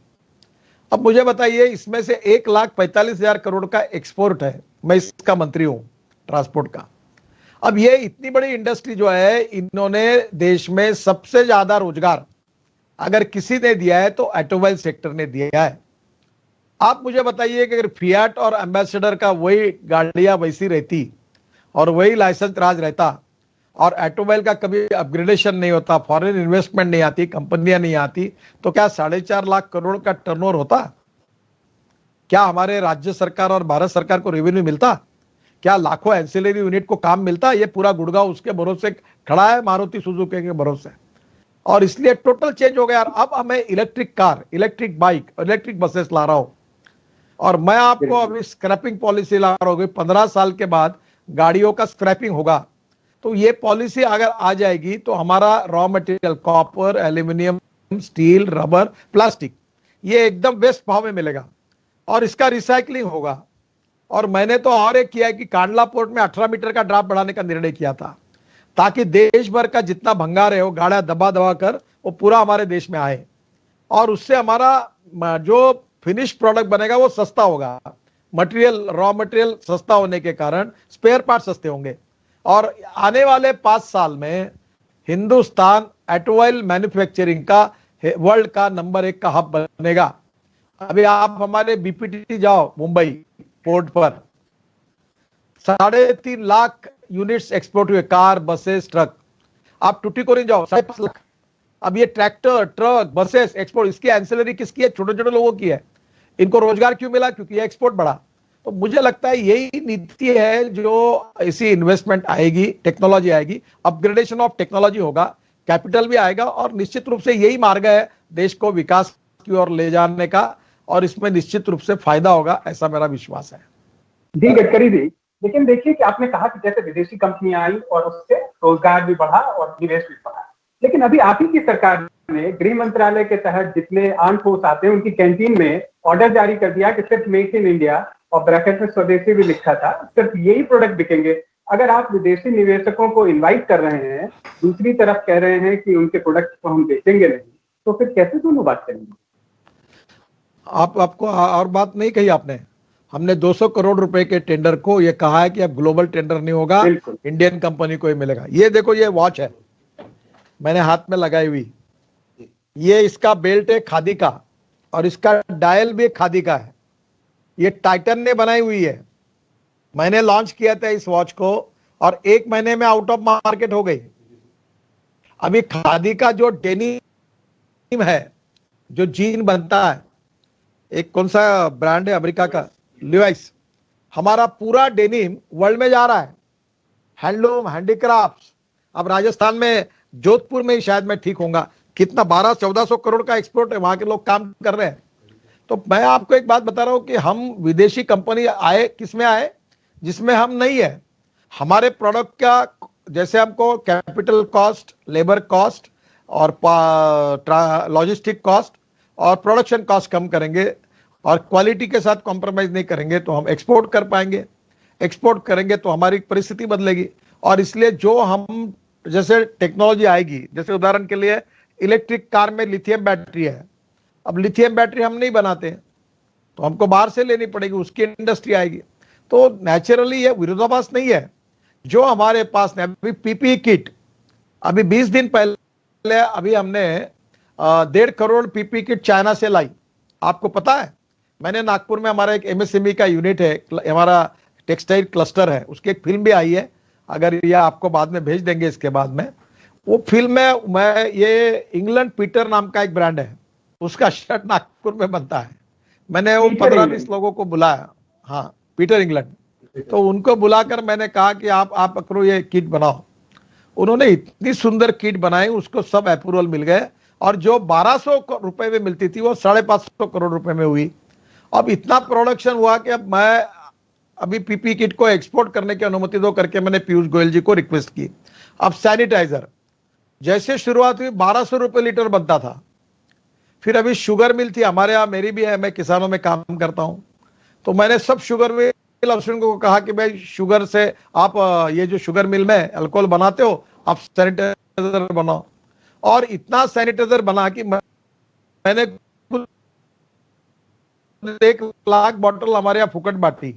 अब मुझे बताइए, इसमें से 1,45,000 करोड़ का एक्सपोर्ट है। मैं इसका मंत्री हूं ट्रांसपोर्ट का। अब ये इतनी बड़ी इंडस्ट्री जो है, इन्होंने देश में सबसे ज्यादा रोजगार अगर किसी ने दिया है तो ऑटोमोबाइल सेक्टर ने दिया है। आप मुझे बताइए कि अगर फिएट और एम्बेसडर का वही गाड़ियां वैसी रहती और वही लाइसेंस राज रहता और ऑटोमोबाइल का कभी अपग्रेडेशन नहीं होता, फॉरेन इन्वेस्टमेंट नहीं आती, कंपनियां नहीं आती, तो क्या 4.5 लाख करोड़ का टर्नओवर होता? क्या हमारे राज्य सरकार और भारत सरकार को रेवेन्यू मिलता? क्या लाखों एंसिलरी यूनिट को काम मिलता? ये पूरा गुड़गांव उसके भरोसे खड़ा है, मारुति सुजुकी के भरोसे। और इसलिए टोटल चेंज हो गया। अब हमें इलेक्ट्रिक कार, इलेक्ट्रिक बाइक और इलेक्ट्रिक बसेस ला रहा हूं। और मैं आपको अभी स्क्रैपिंग पॉलिसी ला रहा हूँ, 15 साल के बाद गाड़ियों का स्क्रैपिंग होगा। तो ये पॉलिसी अगर आ जाएगी तो हमारा raw material copper, aluminium, steel, rubber, plastic ये एकदम वेस्ट भाव में मिलेगा और इसका रिसाइकलिंग होगा। और मैंने तो और एक किया है कि कांडला पोर्ट में 18 मीटर का ड्राफ्ट बढ़ाने का निर्णय किया था, ताकि देश भर का जितना भंगार है वो गाड़ा दबा दबा कर वो पूरा हमारे देश में आए, और उससे हमारा जो फिनिश प्रोडक्ट बनेगा वो सस्ता होगा। मटेरियल, रॉ मटेरियल सस्ता होने के कारण स्पेयर पार्ट सस्ते होंगे। और आने वाले 5 साल में हिंदुस्तान ऑटोमोबाइल मैन्युफैक्चरिंग का वर्ल्ड का नंबर 1 का हब बनेगा। अभी आप हमारे बीपीटी जाओ मुंबई पोर्ट पर, 3.5 लाख यूनिट्स एक्सपोर्ट हुए, कार, बसेस, ट्रक। आप टुटीकोरिन जाओ, 5.5 लाख। अब ये ट्रैक्टर, ट्रक, बसेस एक्सपोर्ट, इसकी एंसिलरी किसकी है? छोटे छोटे लोगों की है। इनको रोजगार क्यों मिला? क्योंकि ये एक्सपोर्ट बढ़ा। तो मुझे लगता है यही नीति है जो ऐसी इन्वेस्टमेंट आएगी, टेक्नोलॉजी आएगी, अपग्रेडेशन ऑफ टेक्नोलॉजी होगा, कैपिटल भी आएगा, और निश्चित रूप से यही मार्ग है देश को विकास की ओर ले जाने का, और इसमें निश्चित रूप से फायदा होगा, ऐसा मेरा विश्वास है।
जी गडकरी जी, लेकिन देखिए कि आपने कहा कि जैसे विदेशी कंपनियां आई और उससे रोजगार भी बढ़ा और निवेश भी बढ़ा, लेकिन अभी आप ही की सरकार ने गृह मंत्रालय के तहत जितने आर्म फोर्स आते हैं उनकी कैंटीन में ऑर्डर जारी कर दिया कि सिर्फ मेक इन इंडिया और ब्रैकेट में स्वदेशी भी लिखा था, सिर्फ यही प्रोडक्ट बिकेंगे। अगर आप विदेशी निवेशकों को इनवाइट कर रहे हैं, दूसरी तरफ कह रहे हैं कि उनके प्रोडक्ट को हम बेचेंगे नहीं, तो फिर कैसे दोनों बात करेंगे?
आपको और बात नहीं कही आपने। हमने 200 करोड़ रुपए के टेंडर को ये कहा है कि अब ग्लोबल टेंडर नहीं होगा, इंडियन कंपनी को ही मिलेगा। ये देखो, ये वॉच है मैंने हाथ में लगाई हुई, ये इसका बेल्ट है खादी का, और इसका डायल भी खादी का है। ये टाइटन ने बनाई हुई है। मैंने लॉन्च किया था इस वॉच को और 1 महीने में आउट ऑफ मार्केट हो गई। अभी खादी का जो डेनिम है, जो जीन बनता है, एक कौन सा ब्रांड है अमेरिका का, लिवाइस, हमारा पूरा डेनिम वर्ल्ड में जा रहा है। Handloom, handicraft. अब राजस्थान में, जोधपुर में ही शायद मैं ठीक होऊंगा, कितना 1200-1400 करोड़ का एक्सपोर्ट है, वहां के लोग काम कर रहे हैं। तो मैं आपको एक बात बता रहा हूं कि हम विदेशी कंपनी आए, किसमें आए? जिसमें हम नहीं है। हमारे प्रोडक्ट का जैसे हमको कैपिटल कॉस्ट, लेबर कॉस्ट और लॉजिस्टिक कॉस्ट और प्रोडक्शन कॉस्ट कम करेंगे और क्वालिटी के साथ कॉम्प्रोमाइज नहीं करेंगे तो हम एक्सपोर्ट कर पाएंगे। एक्सपोर्ट करेंगे तो हमारी परिस्थिति बदलेगी। और इसलिए जो हम, जैसे टेक्नोलॉजी आएगी, जैसे उदाहरण के लिए इलेक्ट्रिक कार में लिथियम बैटरी है। अब लिथियम बैटरी हम नहीं बनाते तो हमको बाहर से लेनी पड़ेगी, उसकी इंडस्ट्री आएगी। तो नेचुरली ये विरोधाभास नहीं है। जो हमारे पास ने अभी पीपीई किट, अभी 20 दिन पहले अभी हमने 1.5 करोड़ पीपीई किट चाइना से लाई। आपको पता है, मैंने नागपुर में, हमारा एक एमएसएमई का यूनिट है, हमारा टेक्सटाइल क्लस्टर है, उसकी एक फिल्म भी आई है, अगर यह आपको बाद में भेज देंगे इसके बाद में। वो फिल्म में मैं, ये इंग्लैंड पीटर नाम का एक ब्रांड है, उसका शर्ट नागपुर में बनता है। मैंने वो 15-20 लोगों को बुलाया, हाँ पीटर इंग्लैंड, तो उनको बुलाकर मैंने कहा कि आप करो ये किट बनाओ। उन्होंने इतनी सुंदर किट बनाई, उसको सब अप्रूवल मिल गए, और जो 1200 रुपए में मिलती थी वो 550 करोड़ रुपए में हुई। अब इतना प्रोडक्शन हुआ कि अब मैं अभी पीपी किट को एक्सपोर्ट करने की अनुमति दो करके मैंने पीयूष गोयल जी को रिक्वेस्ट की। अब सैनिटाइजर जैसे शुरुआत हुई 1200 रुपए लीटर बनता था। फिर अभी शुगर मिल थी हमारे यहाँ, मेरी भी है, मैं किसानों में काम करता हूं, तो मैंने सब शुगर मिल अफसरों को कहा कि भाई शुगर से आप ये जो शुगर मिल में अल्कोहल बनाते हो, आप सैनिटाइजर बनाओ। और इतना सैनिटाइजर बना कि मैंने 1 लाख बॉटल हमारे यहाँ फुकट बांटी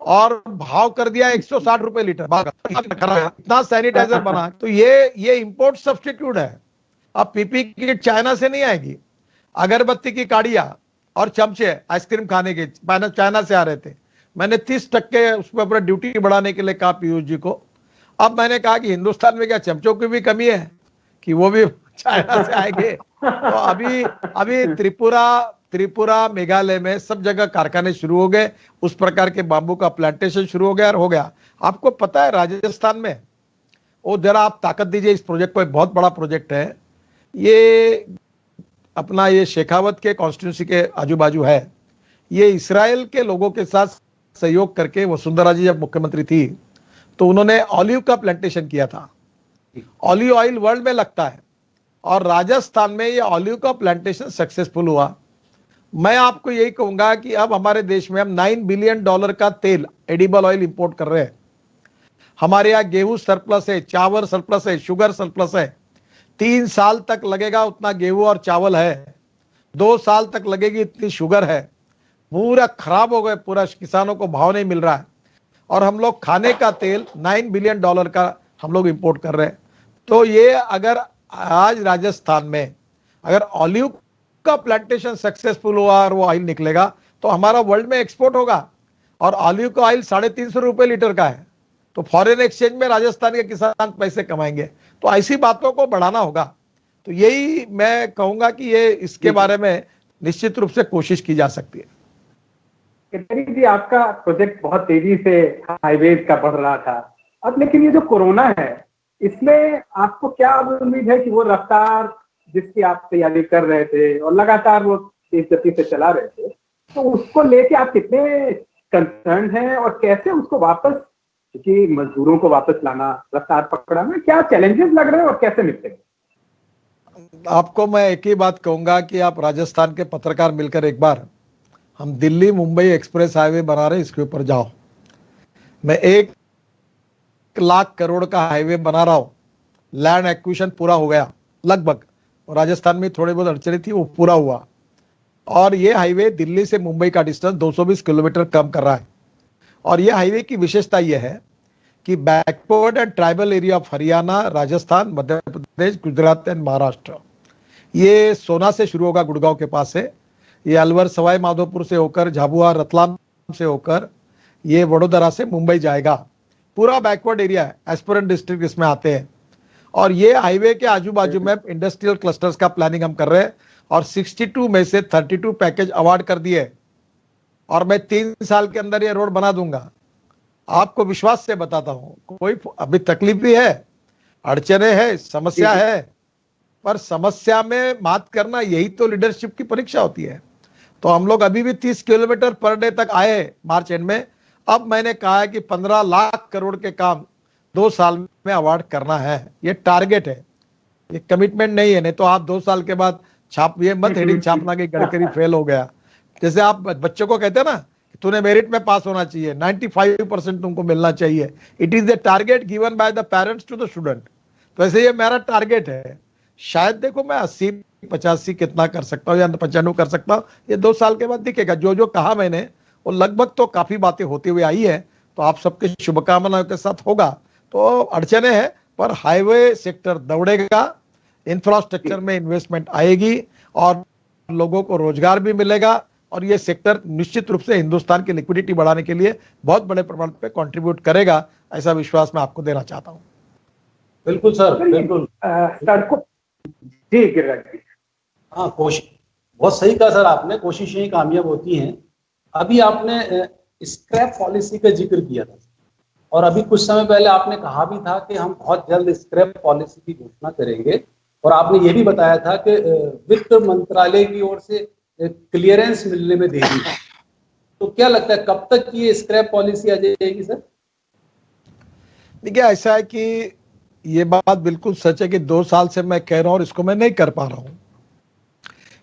और भाव कर दिया 160 रुपए लीटर। इतना सैनिटाइजर बना। तो ये इंपोर्ट सब्स्टिट्यूट है। अब पीपी किट चाइना से नहीं आएगी। अगरबत्ती की काड़ियां और चमचे आइसक्रीम खाने के चाइना से आ रहे थे। मैंने 30% उस पर ड्यूटी बढ़ाने के लिए कहा पीयूष जी को। अब मैंने कहा कि हिंदुस्तान में क्या चमचों की भी कमी है कि वो भी चाइना से आएंगे? तो अभी त्रिपुरा, मेघालय में सब जगह कारखाने शुरू हो गए, उस प्रकार के बांबू का प्लांटेशन शुरू हो गया और हो गया। आपको पता है राजस्थान में, वो जरा आप ताकत दीजिए इस प्रोजेक्ट को, एक बहुत बड़ा प्रोजेक्ट है। ये अपना ये शेखावत के कॉन्स्टिट्यूंसी के आजू बाजू है। ये इसराइल के लोगों के साथ सहयोग करके वसुंधरा जी जब मुख्यमंत्री थी तो उन्होंने ऑलिव का प्लांटेशन किया था। ऑलिव ऑयल वर्ल्ड में लगता है और राजस्थान में ये ऑलिव का प्लांटेशन सक्सेसफुल हुआ। मैं आपको यही कहूंगा कि अब हमारे देश में हम $9 बिलियन का तेल एडिबल ऑयल इंपोर्ट कर रहे हैं। हमारे यहाँ गेहूं सरप्लस है, चावल सरप्लस है, शुगर सरप्लस है। 3 साल तक लगेगा उतना गेहूं और चावल है, 2 साल तक लगेगी इतनी शुगर है। पूरा खराब हो गए, पूरा किसानों को भाव नहीं मिल रहा है और हम लोग खाने का तेल $9 बिलियन का हम लोग इंपोर्ट कर रहे हैं। तो ये अगर आज राजस्थान में अगर ऑलिव का प्लांटेशन सक्सेसफुल हुआ और वो ऑयल निकलेगा तो हमारा वर्ल्ड में एक्सपोर्ट होगा। और ऑलिव का ऑयल 350 रुपए लीटर का है, तो फॉरेन एक्सचेंज में राजस्थान के किसान पैसे कमाएंगे। तो ऐसी बातों को बढ़ाना होगा। तो यही मैं कहूंगा कि ये इसके बारे में निश्चित रूप से कोशिश की जा सकती है।
गडकरी जी, आपका प्रोजेक्ट बहुत तेजी से हाईवेज का बढ़ रहा था, अब लेकिन ये जो कोरोना है इसमें आपको क्या उम्मीद है कि वो रफ्तार जिसकी आप तैयारी कर रहे थे और लगातार वो तेज गति से चला रहे थे, तो उसको लेके आप कितने कंसर्न हैं और कैसे उसको वापस, क्योंकि मजदूरों को वापस लाना, रफ्तार पकड़ना, क्या चैलेंजेस लग रहे हैं और कैसे निपटेंगे?
आपको मैं एक ही बात कहूंगा कि आप राजस्थान के पत्रकार मिलकर एक बार हम दिल्ली मुंबई एक्सप्रेस हाईवे बना रहे हैं, इसके ऊपर जाओ। मैं 1 लाख करोड़ का हाईवे बना रहा हूं, लैंड एक्विजिशन पूरा हो गया लगभग, और राजस्थान में थोड़ी बहुत अड़चने थी वो पूरा हुआ। और ये हाईवे दिल्ली से मुंबई का डिस्टेंस 220 किलोमीटर कम कर रहा है। और ये हाईवे की विशेषता यह है कि backward and tribal area of Haryana, Rajasthan, Madhya Pradesh, Gujarat and Maharashtra, ये सोना से शुरू होगा, गुड़गांव के पास से, ये अलवर सवाई माधोपुर से होकर, झाबुआ रतलाम से होकर, ये वडोदरा से मुंबई जाएगा। पूरा बैकवर्ड एरिया है, एस्पिरेंट डिस्ट्रिक्ट इसमें आते हैं। और ये हाईवे के आजू बाजू में इंडस्ट्रियल क्लस्टर्स का प्लानिंग हम कर रहे हैं और 62 में से 32 पैकेज अवार्ड कर दिए और मैं 3 साल के अंदर ये रोड बना दूंगा। आपको विश्वास से बताता हूं, कोई अभी तकलीफ भी है, अड़चने है, समस्या है, पर समस्या में मात करना यही तो लीडरशिप की परीक्षा होती है। तो हम लोग अभी भी 30 किलोमीटर पर डे तक आए मार्च एंड में। अब मैंने कहा है कि 15 लाख करोड़ के काम 2 साल में अवार्ड करना है, ये टारगेट है, ये कमिटमेंट नहीं है। नहीं तो आप 2 साल के बाद ये मत हेडिंग छापना कि गडकरी फेल हो गया। जैसे आप बच्चों को कहते हैं ना कि तूने मेरिट में पास होना चाहिए, 95% तुमको मिलना चाहिए, it is the target given by the parents to the student. तो ऐसे ये मेरा टारगेट है। शायद देखो मैं 80-85 कितना कर सकता हूँ या 95 कर सकता हूँ, ये 2 साल के बाद दिखेगा। जो जो कहा मैंने वो लगभग तो काफी बातें होती हुई आई है, तो आप सबके शुभकामनाओं के साथ होगा। तो अड़चने हैं पर हाईवे सेक्टर दौड़ेगा, इंफ्रास्ट्रक्चर में इन्वेस्टमेंट आएगी और लोगों को रोजगार भी मिलेगा और ये सेक्टर निश्चित रूप से हिंदुस्तान की लिक्विडिटी बढ़ाने के लिए बहुत बड़े प्रमाण पे कंट्रीब्यूट करेगा, ऐसा विश्वास मैं आपको देना चाहता हूं।
बिल्कुल सर, बिल्कुल।
सड़कों जी गिरिराज जी,
हाँ, कोशिश बहुत सही कहा सर आपने, कोशिशें ही कामयाब होती हैं। अभी आपने स्क्रैप पॉलिसी का जिक्र किया था और अभी कुछ समय पहले आपने कहा भी था कि हम बहुत जल्द स्क्रैप पॉलिसी की घोषणा करेंगे, और आपने ये भी बताया था कि वित्त मंत्रालय की ओर से क्लियरेंस मिलने में देरी है। तो क्या लगता है कब तक ये स्क्रैप पॉलिसी आ जाएगी सर?
देखिए, ऐसा है कि ये बात बिल्कुल सच है कि 2 साल से मैं कह रहा हूं और इसको मैं नहीं कर पा रहा हूं।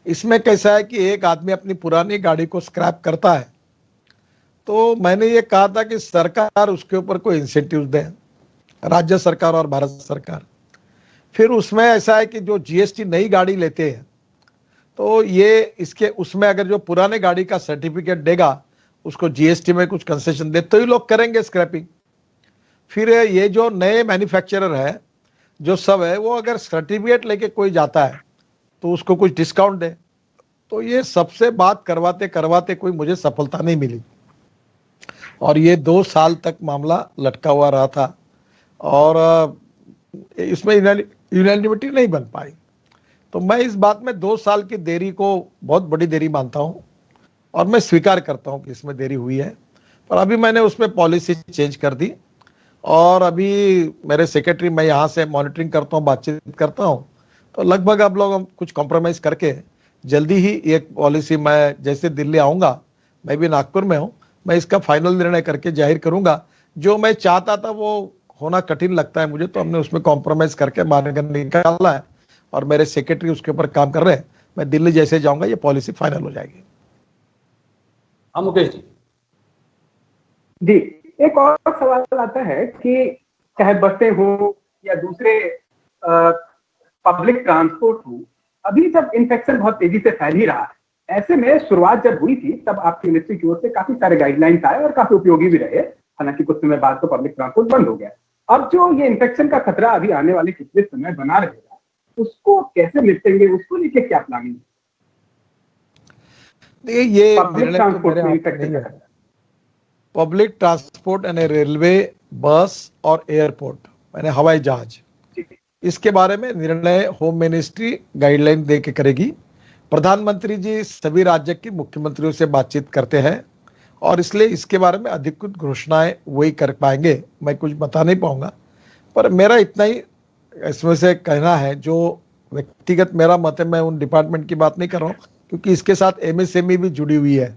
इसमें कैसा है कि एक आदमी अपनी पुरानी गाड़ी को स्क्रैप करता है, तो मैंने ये कहा था कि सरकार उसके ऊपर कोई इंसेंटिव दे, राज्य सरकार और भारत सरकार। फिर उसमें ऐसा है कि जो जीएसटी नई गाड़ी लेते हैं तो ये इसके उसमें अगर जो पुराने गाड़ी का सर्टिफिकेट देगा उसको जीएसटी में कुछ कंसेशन दे तो ही लोग करेंगे स्क्रैपिंग। फिर ये जो नए मैन्युफैक्चरर है जो सब है, वो अगर सर्टिफिकेट लेके कोई जाता है तो उसको कुछ डिस्काउंट दे। तो ये सबसे बात करवाते करवाते कोई मुझे सफलता नहीं मिली और ये 2 साल तक मामला लटका हुआ रहा था और इसमें यूनानिमिटी नहीं बन पाई। तो मैं इस बात में 2 साल की देरी को बहुत बड़ी देरी मानता हूं और मैं स्वीकार करता हूं कि इसमें देरी हुई है। पर अभी मैंने उसमें पॉलिसी चेंज कर दी और अभी मेरे सेक्रेटरी, मैं यहाँ से मॉनिटरिंग करता हूँ, बातचीत करता हूँ तो लगभग अब लोग हम कुछ कॉम्प्रोमाइज करके जल्दी ही एक पॉलिसी, मैं जैसे दिल्ली आऊंगा, मैं भी नागपुर में हूं, मैं इसका फाइनल निर्णय करके जाहिर करूंगा। जो मैं चाहता था वो होना कठिन लगता है मुझे, तो हमने उसमें कॉम्प्रोमाइज करके मार्ग निकाला है और मेरे सेक्रेटरी उसके ऊपर काम कर रहे हैं। मैं दिल्ली जैसे जाऊंगा ये पॉलिसी फाइनल हो जाएगी।
हाँ मुकेश जी।
जी, एक और सवाल आता है कि चाहे बसें हो या दूसरे पब्लिक ट्रांसपोर्ट हो, अभी जब इन्फेक्शन बहुत तेजी से फैल ही रहा है, ऐसे में शुरुआत जब हुई थी तब आपकी मिनिस्ट्री की ओर से काफी सारे गाइडलाइंस आए और काफी उपयोगी भी रहे। हालांकि कुछ समय बाद तो पब्लिक ट्रांसपोर्ट बंद हो गया। अब जो ये इन्फेक्शन का खतरा अभी आने वाले कितने समय बना रहेगा, उसको कैसे निपटेंगे, उसको लेके क्या प्लानिंग है?
ये
पब्लिक ट्रांसपोर्ट में इन्फेक्शन का खतरा,
पब्लिक ट्रांसपोर्ट यानी रेलवे, बस और एयरपोर्ट यानी हवाई जहाज, इसके बारे में निर्णय होम मिनिस्ट्री गाइडलाइन दे के करेगी। प्रधानमंत्री जी सभी राज्य के मुख्यमंत्रियों से बातचीत करते हैं और इसलिए इसके बारे में अधिकृत घोषणाएं वही कर पाएंगे, मैं कुछ बता नहीं पाऊंगा। पर मेरा इतना ही इसमें से कहना है, जो व्यक्तिगत मेरा मत है, मैं उन डिपार्टमेंट की बात नहीं कर रहा हूँ क्योंकि इसके साथ एमएसएमई भी जुड़ी हुई है,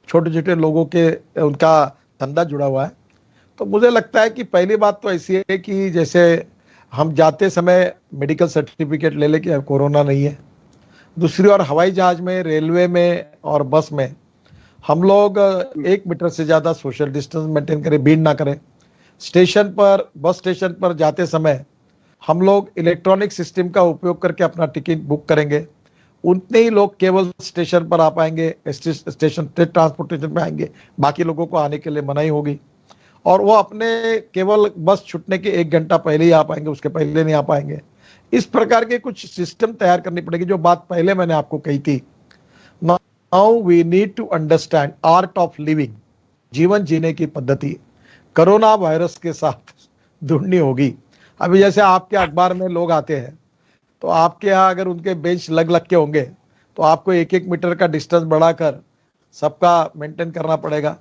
छोटे छोटे लोगों के उनका धंधा जुड़ा हुआ है। तो मुझे लगता है कि पहली बात तो ऐसी है कि जैसे हम जाते समय मेडिकल सर्टिफिकेट ले लें कि कोरोना नहीं है। दूसरी ओर हवाई जहाज में, रेलवे में और बस में हम लोग 1 मीटर से ज्यादा सोशल डिस्टेंस मेंटेन करें, भीड़ ना करें। स्टेशन पर, बस स्टेशन पर जाते समय हम लोग इलेक्ट्रॉनिक सिस्टम का उपयोग करके अपना टिकट बुक करेंगे। उतने ही लोग केवल स्टेशन पर आ पाएंगे, स्टेशन ट्रांसपोर्टेशन में आएंगे, बाकी लोगों को आने के लिए मनाही होगी। और वो अपने केवल बस छूटने के 1 घंटा पहले ही आ पाएंगे, उसके पहले नहीं आ पाएंगे। इस प्रकार के कुछ सिस्टम तैयार करनी पड़ेगी, जो बात पहले मैंने आपको कही थी। Now we need to understand art of living, जीवन जीने की पद्धति कोरोना वायरस के साथ ढूंढनी होगी। अभी जैसे आपके अखबार में लोग आते हैं तो आपके यहाँ अगर उनके बेंच लग लग के होंगे तो आपको 1-1 मीटर का डिस्टेंस बढ़ाकर सबका मेंटेन करना पड़ेगा।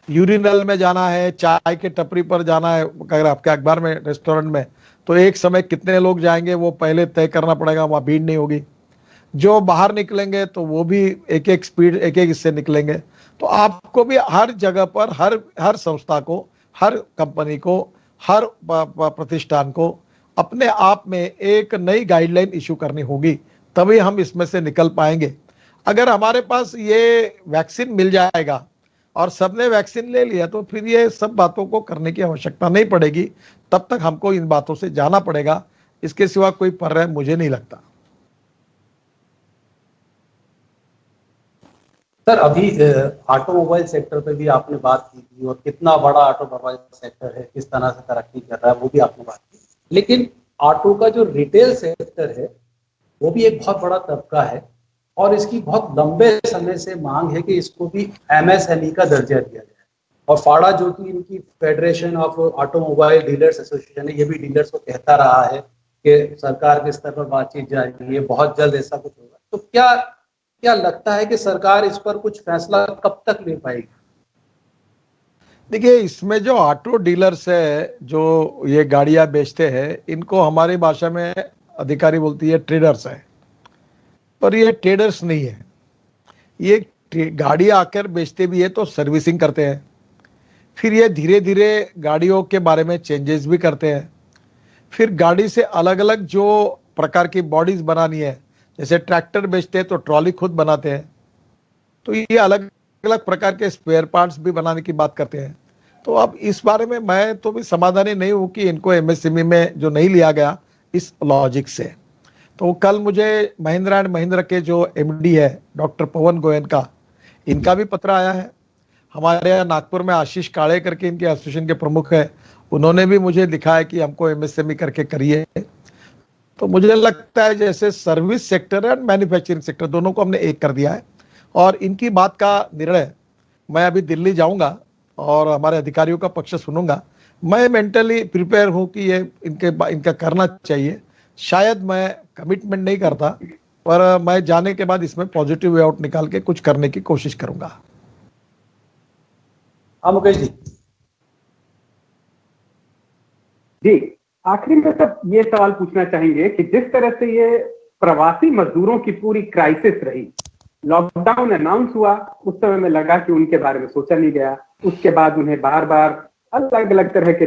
यूरिनल में जाना है, चाय के टपरी पर जाना है, अगर आपके अखबार में, रेस्टोरेंट में, तो एक समय कितने लोग जाएंगे वो पहले तय करना पड़ेगा, वहां भीड़ नहीं होगी। जो बाहर निकलेंगे तो वो भी एक एक स्पीड, एक एक इससे निकलेंगे। तो आपको भी हर जगह पर, हर संस्था को, हर कंपनी को, हर प्रतिष्ठान को अपने आप में एक नई गाइडलाइन इशू करनी होगी, तभी हम इसमें से निकल पाएंगे। अगर हमारे पास ये वैक्सीन मिल जाएगा और सबने वैक्सीन ले लिया तो फिर ये सब बातों को करने की आवश्यकता नहीं पड़ेगी। तब तक हमको इन बातों से जाना पड़ेगा, इसके सिवा कोई पर्याय मुझे नहीं लगता।
सर, अभी ऑटोमोबाइल सेक्टर पे भी आपने बात की थी और कितना बड़ा ऑटोमोबाइल सेक्टर है, किस तरह से तरक्की कर रहा है, वो भी आपने बात की। लेकिन ऑटो का जो रिटेल सेक्टर है वो भी एक बहुत बड़ा तबका है और इसकी बहुत लंबे समय से मांग है कि इसको भी एमएसएमई का दर्जा दिया जाए। और फाड़ा, जो कि इनकी federation of automobile dealers association है, ये भी डीलर्स को कहता रहा है कि सरकार के स्तर पर बातचीत जारी है, बहुत जल्द ऐसा कुछ होगा। तो क्या लगता है कि सरकार इस पर कुछ फैसला कब तक ले पाएगी?
देखिए, इसमें जो ऑटो डीलर्स है, जो ये गाड़ियां बेचते हैं, इनको हमारी भाषा में अधिकारी बोलती है ट्रेडर्स है, पर ये ट्रेडर्स नहीं है। ये गाड़ी आकर बेचते भी है तो सर्विसिंग करते हैं, फिर ये धीरे धीरे गाड़ियों के बारे में चेंजेस भी करते हैं, फिर गाड़ी से अलग अलग जो प्रकार की बॉडीज बनानी है, जैसे ट्रैक्टर बेचते हैं तो ट्रॉली खुद बनाते हैं, तो ये अलग अलग प्रकार के स्पेयर पार्ट्स भी बनाने की बात करते हैं। तो अब इस बारे में मैं तो भी समाधानी नहीं हूं कि इनको एमएसएमई में जो नहीं लिया गया इस लॉजिक से। तो कल मुझे महिंद्रा एंड महिंद्रा के जो एमडी है डॉक्टर पवन गोयन का, इनका भी पत्र आया है। हमारे यहाँ नागपुर में आशीष काले करके इनके एसोसिएशन के प्रमुख है, उन्होंने भी मुझे लिखा है कि हमको एमएसएमई करके करिए। तो मुझे लगता है जैसे service sector and manufacturing sector दोनों को हमने एक कर दिया है और इनकी बात का निर्णय, मैं अभी दिल्ली जाऊंगा और हमारे अधिकारियों का पक्ष सुनूंगा। मैं मेंटली प्रिपेयर हूं कि ये इनका करना चाहिए। शायद मैं कमिटमेंट नहीं करता, पर मैं जाने के बाद इसमें पॉजिटिव वे आउट निकाल के कुछ करने की कोशिश करूंगा।
हाँ मुकेश जी।
जी, आखिरी में सब ये सवाल पूछना चाहेंगे कि जिस तरह से ये प्रवासी मजदूरों की पूरी क्राइसिस रही। लॉकडाउन अनाउंस हुआ, उस समय में लगा कि उनके बारे में सोचा नहीं गया। उसके बाद उन्हें बार बार अलग अलग तरह के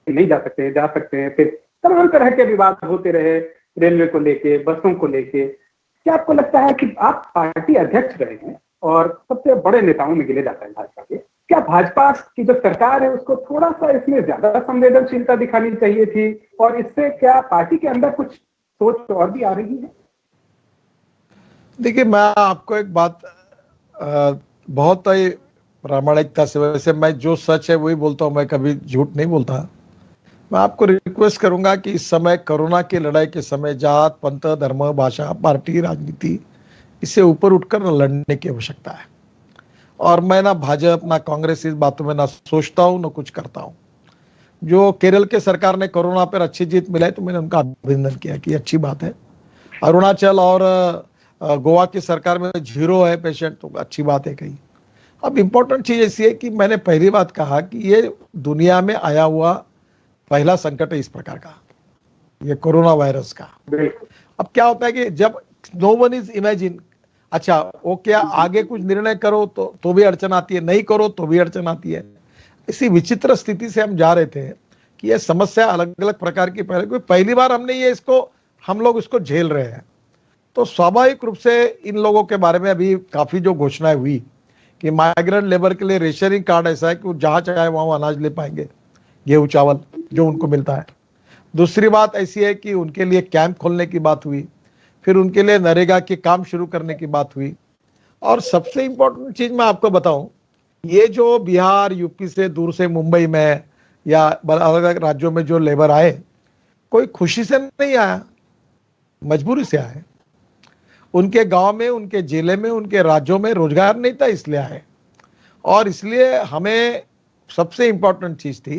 नहीं जा सकते हैं, जा सकते हैं, फिर तमाम तरह के विवाद होते रहे, रेलवे को लेके, बसों को लेके। क्या आपको लगता है कि आप पार्टी अध्यक्ष रहे हैं और सबसे बड़े नेताओं में गिने जाता है भाजपा के, क्या भाजपा की जो सरकार है उसको थोड़ा सा इसमें ज्यादा संवेदनशीलता दिखानी चाहिए थी, और इससे क्या पार्टी के अंदर कुछ सोच और भी आ रही है?
देखिए, मैं आपको एक बात बहुत ही प्रामाणिकता से, वैसे मैं जो सच है वही बोलता हूँ, मैं कभी झूठ नहीं बोलता। मैं आपको रिक्वेस्ट करूंगा कि इस समय कोरोना की लड़ाई के समय जात पंथ धर्म भाषा पार्टी राजनीति इससे ऊपर उठकर लड़ने की आवश्यकता है। और मैं ना भाजपा ना कांग्रेस इस बातों में ना सोचता हूँ ना कुछ करता हूँ। जो केरल के सरकार ने कोरोना पर अच्छी जीत मिलाई तो मैंने उनका अभिनंदन किया कि अच्छी बात है। अरुणाचल और गोवा की सरकार में 0 है पेशेंट, तो अच्छी बात है कहीं। अब इंपॉर्टेंट चीज ऐसी है कि मैंने पहली बात कहा कि ये दुनिया में आया हुआ पहला संकट है इस प्रकार का, ये कोरोना वायरस का। अब क्या होता है कि जब नो वन इज इमेजिन, अच्छा वो क्या आगे कुछ निर्णय करो तो भी अड़चन आती है, नहीं करो तो भी अड़चन आती है। इसी विचित्र स्थिति से हम जा रहे थे कि ये समस्या अलग अलग प्रकार की पहली बार हमने ये हम लोग इसको झेल रहे हैं। तो स्वाभाविक रूप से इन लोगों के बारे में अभी काफी जो घोषणाएं हुई कि माइग्रेंट लेबर के लिए रेशनिंग कार्ड ऐसा है कि वो जहां चाहे वहां अनाज ले पाएंगे, गेहूं चावल जो उनको मिलता है। दूसरी बात ऐसी है कि उनके लिए कैंप खोलने की बात हुई, फिर उनके लिए नरेगा के काम शुरू करने की बात हुई। और सबसे इंपॉर्टेंट चीज मैं आपको बताऊं, ये जो बिहार यूपी से दूर से मुंबई में या अलग अलग राज्यों में जो लेबर आए, कोई खुशी से नहीं आया, मजबूरी से आए। उनके गांव में, उनके जिले में, उनके राज्यों में रोजगार नहीं था इसलिए आए। और इसलिए हमें सबसे इंपॉर्टेंट चीज थी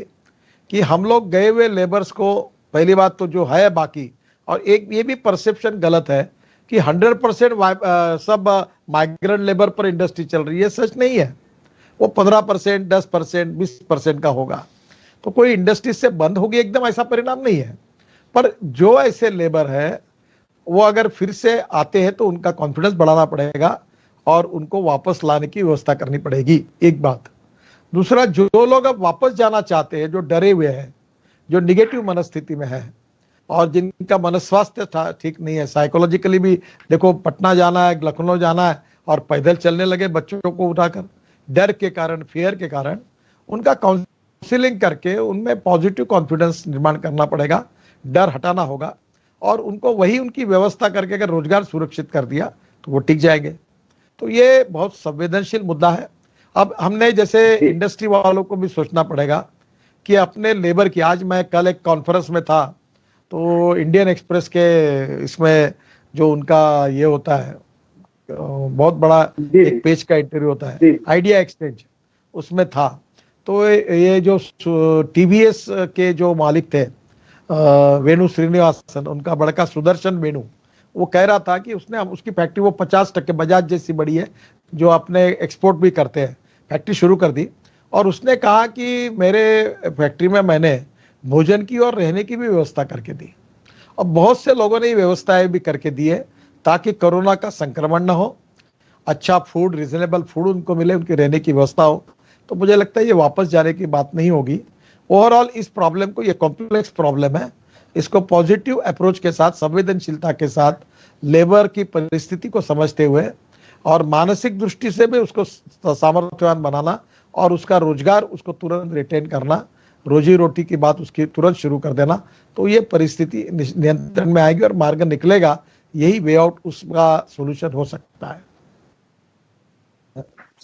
कि हम लोग गए हुए लेबर्स को, पहली बात तो जो है बाकी, और एक ये भी परसेप्शन गलत है कि 100% सब माइग्रेंट लेबर पर इंडस्ट्री चल रही है, सच नहीं है। वो 15%, 10%, 20% का होगा। तो कोई इंडस्ट्री से बंद होगी एकदम ऐसा परिणाम नहीं है। पर जो ऐसे लेबर है वो अगर फिर से आते हैं तो उनका कॉन्फिडेंस बढ़ाना पड़ेगा और उनको वापस लाने की व्यवस्था करनी पड़ेगी, एक बात। दूसरा, जो लोग अब वापस जाना चाहते हैं, जो डरे हुए हैं, जो निगेटिव मनस्थिति में है और जिनका मनस्वास्थ्य ठीक नहीं है, साइकोलॉजिकली भी, देखो पटना जाना है, लखनऊ जाना है और पैदल चलने लगे बच्चों को उठाकर, डर के कारण, फियर के कारण, उनका काउंसलिंग करके उनमें पॉजिटिव कॉन्फिडेंस निर्माण करना पड़ेगा, डर हटाना होगा और उनको वही उनकी व्यवस्था करके अगर रोजगार सुरक्षित कर दिया तो वो टिक जाएंगे। तो ये बहुत संवेदनशील मुद्दा है। अब हमने जैसे इंडस्ट्री वालों को भी सोचना पड़ेगा कि अपने लेबर की, आज मैं कल एक कॉन्फ्रेंस में था तो इंडियन एक्सप्रेस के इसमें जो उनका ये होता है बहुत बड़ा एक पेज का इंटरव्यू होता है, आइडिया एक्सचेंज, उसमें था। तो ये जो टीवीएस के जो मालिक थे वेणु श्रीनिवासन, उनका बड़का सुदर्शन वेणु, वो कह रहा था कि उसकी फैक्ट्री वो 50% बजाज जैसी बड़ी है जो अपने एक्सपोर्ट भी करते हैं, फैक्ट्री शुरू कर दी। और उसने कहा कि मेरे फैक्ट्री में मैंने भोजन की और रहने की भी व्यवस्था करके दी। और बहुत से लोगों ने ये व्यवस्थाएं भी करके दी है ताकि कोरोना का संक्रमण ना हो, अच्छा फूड, रिजनेबल फूड उनको मिले, उनकी रहने की व्यवस्था हो। तो मुझे लगता है ये वापस जाने की बात नहीं होगी। ओवरऑल इस प्रॉब्लम को, ये कॉम्प्लेक्स प्रॉब्लम है, इसको पॉजिटिव अप्रोच के साथ, संवेदनशीलता के साथ, लेबर की परिस्थिति को समझते हुए और मानसिक दृष्टि से भी उसको सामर्थ्यवान बनाना और उसका रोजगार उसको तुरंत रिटेन करना, रोजी रोटी की बात उसकी तुरंत शुरू कर देना, तो ये परिस्थिति नियंत्रण में आएगी और मार्ग निकलेगा। यही वे आउट, उसका सोल्यूशन हो सकता है।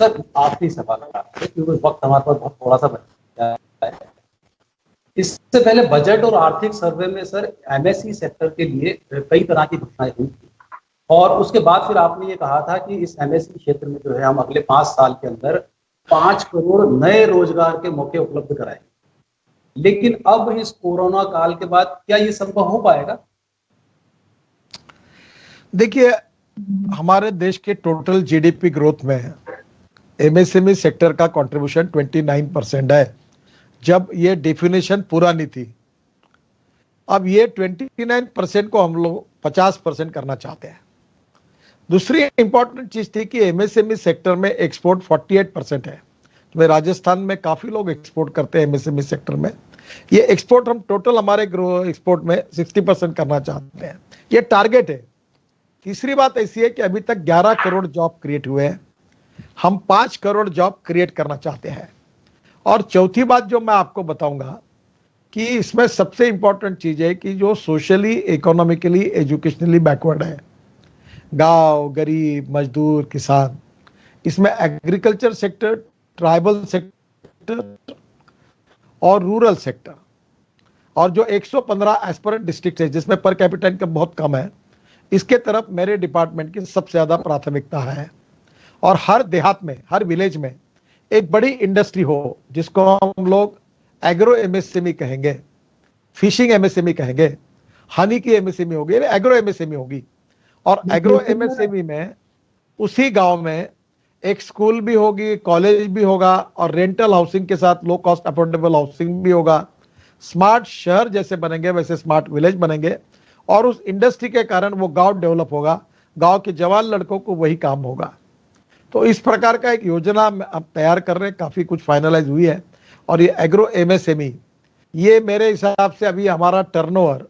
सर, आखिरी सवाल क्योंकि वक्त हमारे पास बहुत थोड़ा सा बचा है। इससे पहले बजट और आर्थिक सर्वे में सर एमएसई सेक्टर के लिए कई तरह की घोषणाएं हुई थी और उसके बाद फिर आपने ये कहा था कि इस एमएसई क्षेत्र में जो है हम अगले 5 साल के अंदर 5 करोड़ नए रोजगार के मौके उपलब्ध कराएंगे। लेकिन अब इस कोरोना काल के बाद क्या ये संभव हो पाएगा?
देखिए, हमारे देश के टोटल जीडीपी ग्रोथ में एमएसएमई सेक्टर का कंट्रीब्यूशन 29% है। जब ये डेफिनेशन पूरा नहीं थी, अब ये 29% को हम लोग 50% करना चाहते हैं। दूसरी इंपॉर्टेंट चीज थी कि एमएसएमई सेक्टर में एक्सपोर्ट 48% है। तो राजस्थान में काफी लोग एक्सपोर्ट करते हैं एमएसएमई सेक्टर में। ये एक्सपोर्ट हम टोटल हमारे एक्सपोर्ट में 60% करना चाहते हैं, ये टारगेट है। तीसरी बात ऐसी है कि अभी तक 11 करोड़ जॉब क्रिएट हुए हैं, हम 5 करोड़ जॉब क्रिएट करना चाहते हैं। और चौथी बात जो मैं आपको बताऊंगा कि इसमें सबसे इंपॉर्टेंट चीज है कि जो सोशली, इकोनॉमिकली, एजुकेशनली बैकवर्ड है, गांव, गरीब, मजदूर, किसान, इसमें एग्रीकल्चर सेक्टर, ट्राइबल सेक्टर और रूरल सेक्टर, और जो 115 एस्पिरेंट डिस्ट्रिक्ट है जिसमें पर कैपिटा इनकम बहुत कम है, इसके तरफ मेरे डिपार्टमेंट की सबसे ज्यादा प्राथमिकता है। और हर देहात में, हर विलेज में एक बड़ी इंडस्ट्री हो जिसको हम लोग एग्रो एमएसएमई कहेंगे, फिशिंग एमएसएमई कहेंगे, हनी की एमएसएमई होगी, एग्रो एमएसएमई होगी। और एग्रो एमएसएमई में उसी गांव में एक स्कूल भी होगी, कॉलेज भी होगा, और रेंटल हाउसिंग के साथ लो कॉस्ट अफोर्डेबल हाउसिंग भी होगा। स्मार्ट शहर जैसे बनेंगे वैसे स्मार्ट विलेज बनेंगे, और उस इंडस्ट्री के कारण वो गांव डेवलप होगा, गांव के जवान लड़कों को वही काम होगा। तो इस प्रकार का एक योजना अब तैयार कर रहे हैं, काफी कुछ फाइनलाइज हुई है। और ये एग्रो एमएसएमई, ये मेरे हिसाब से अभी हमारा टर्नओवर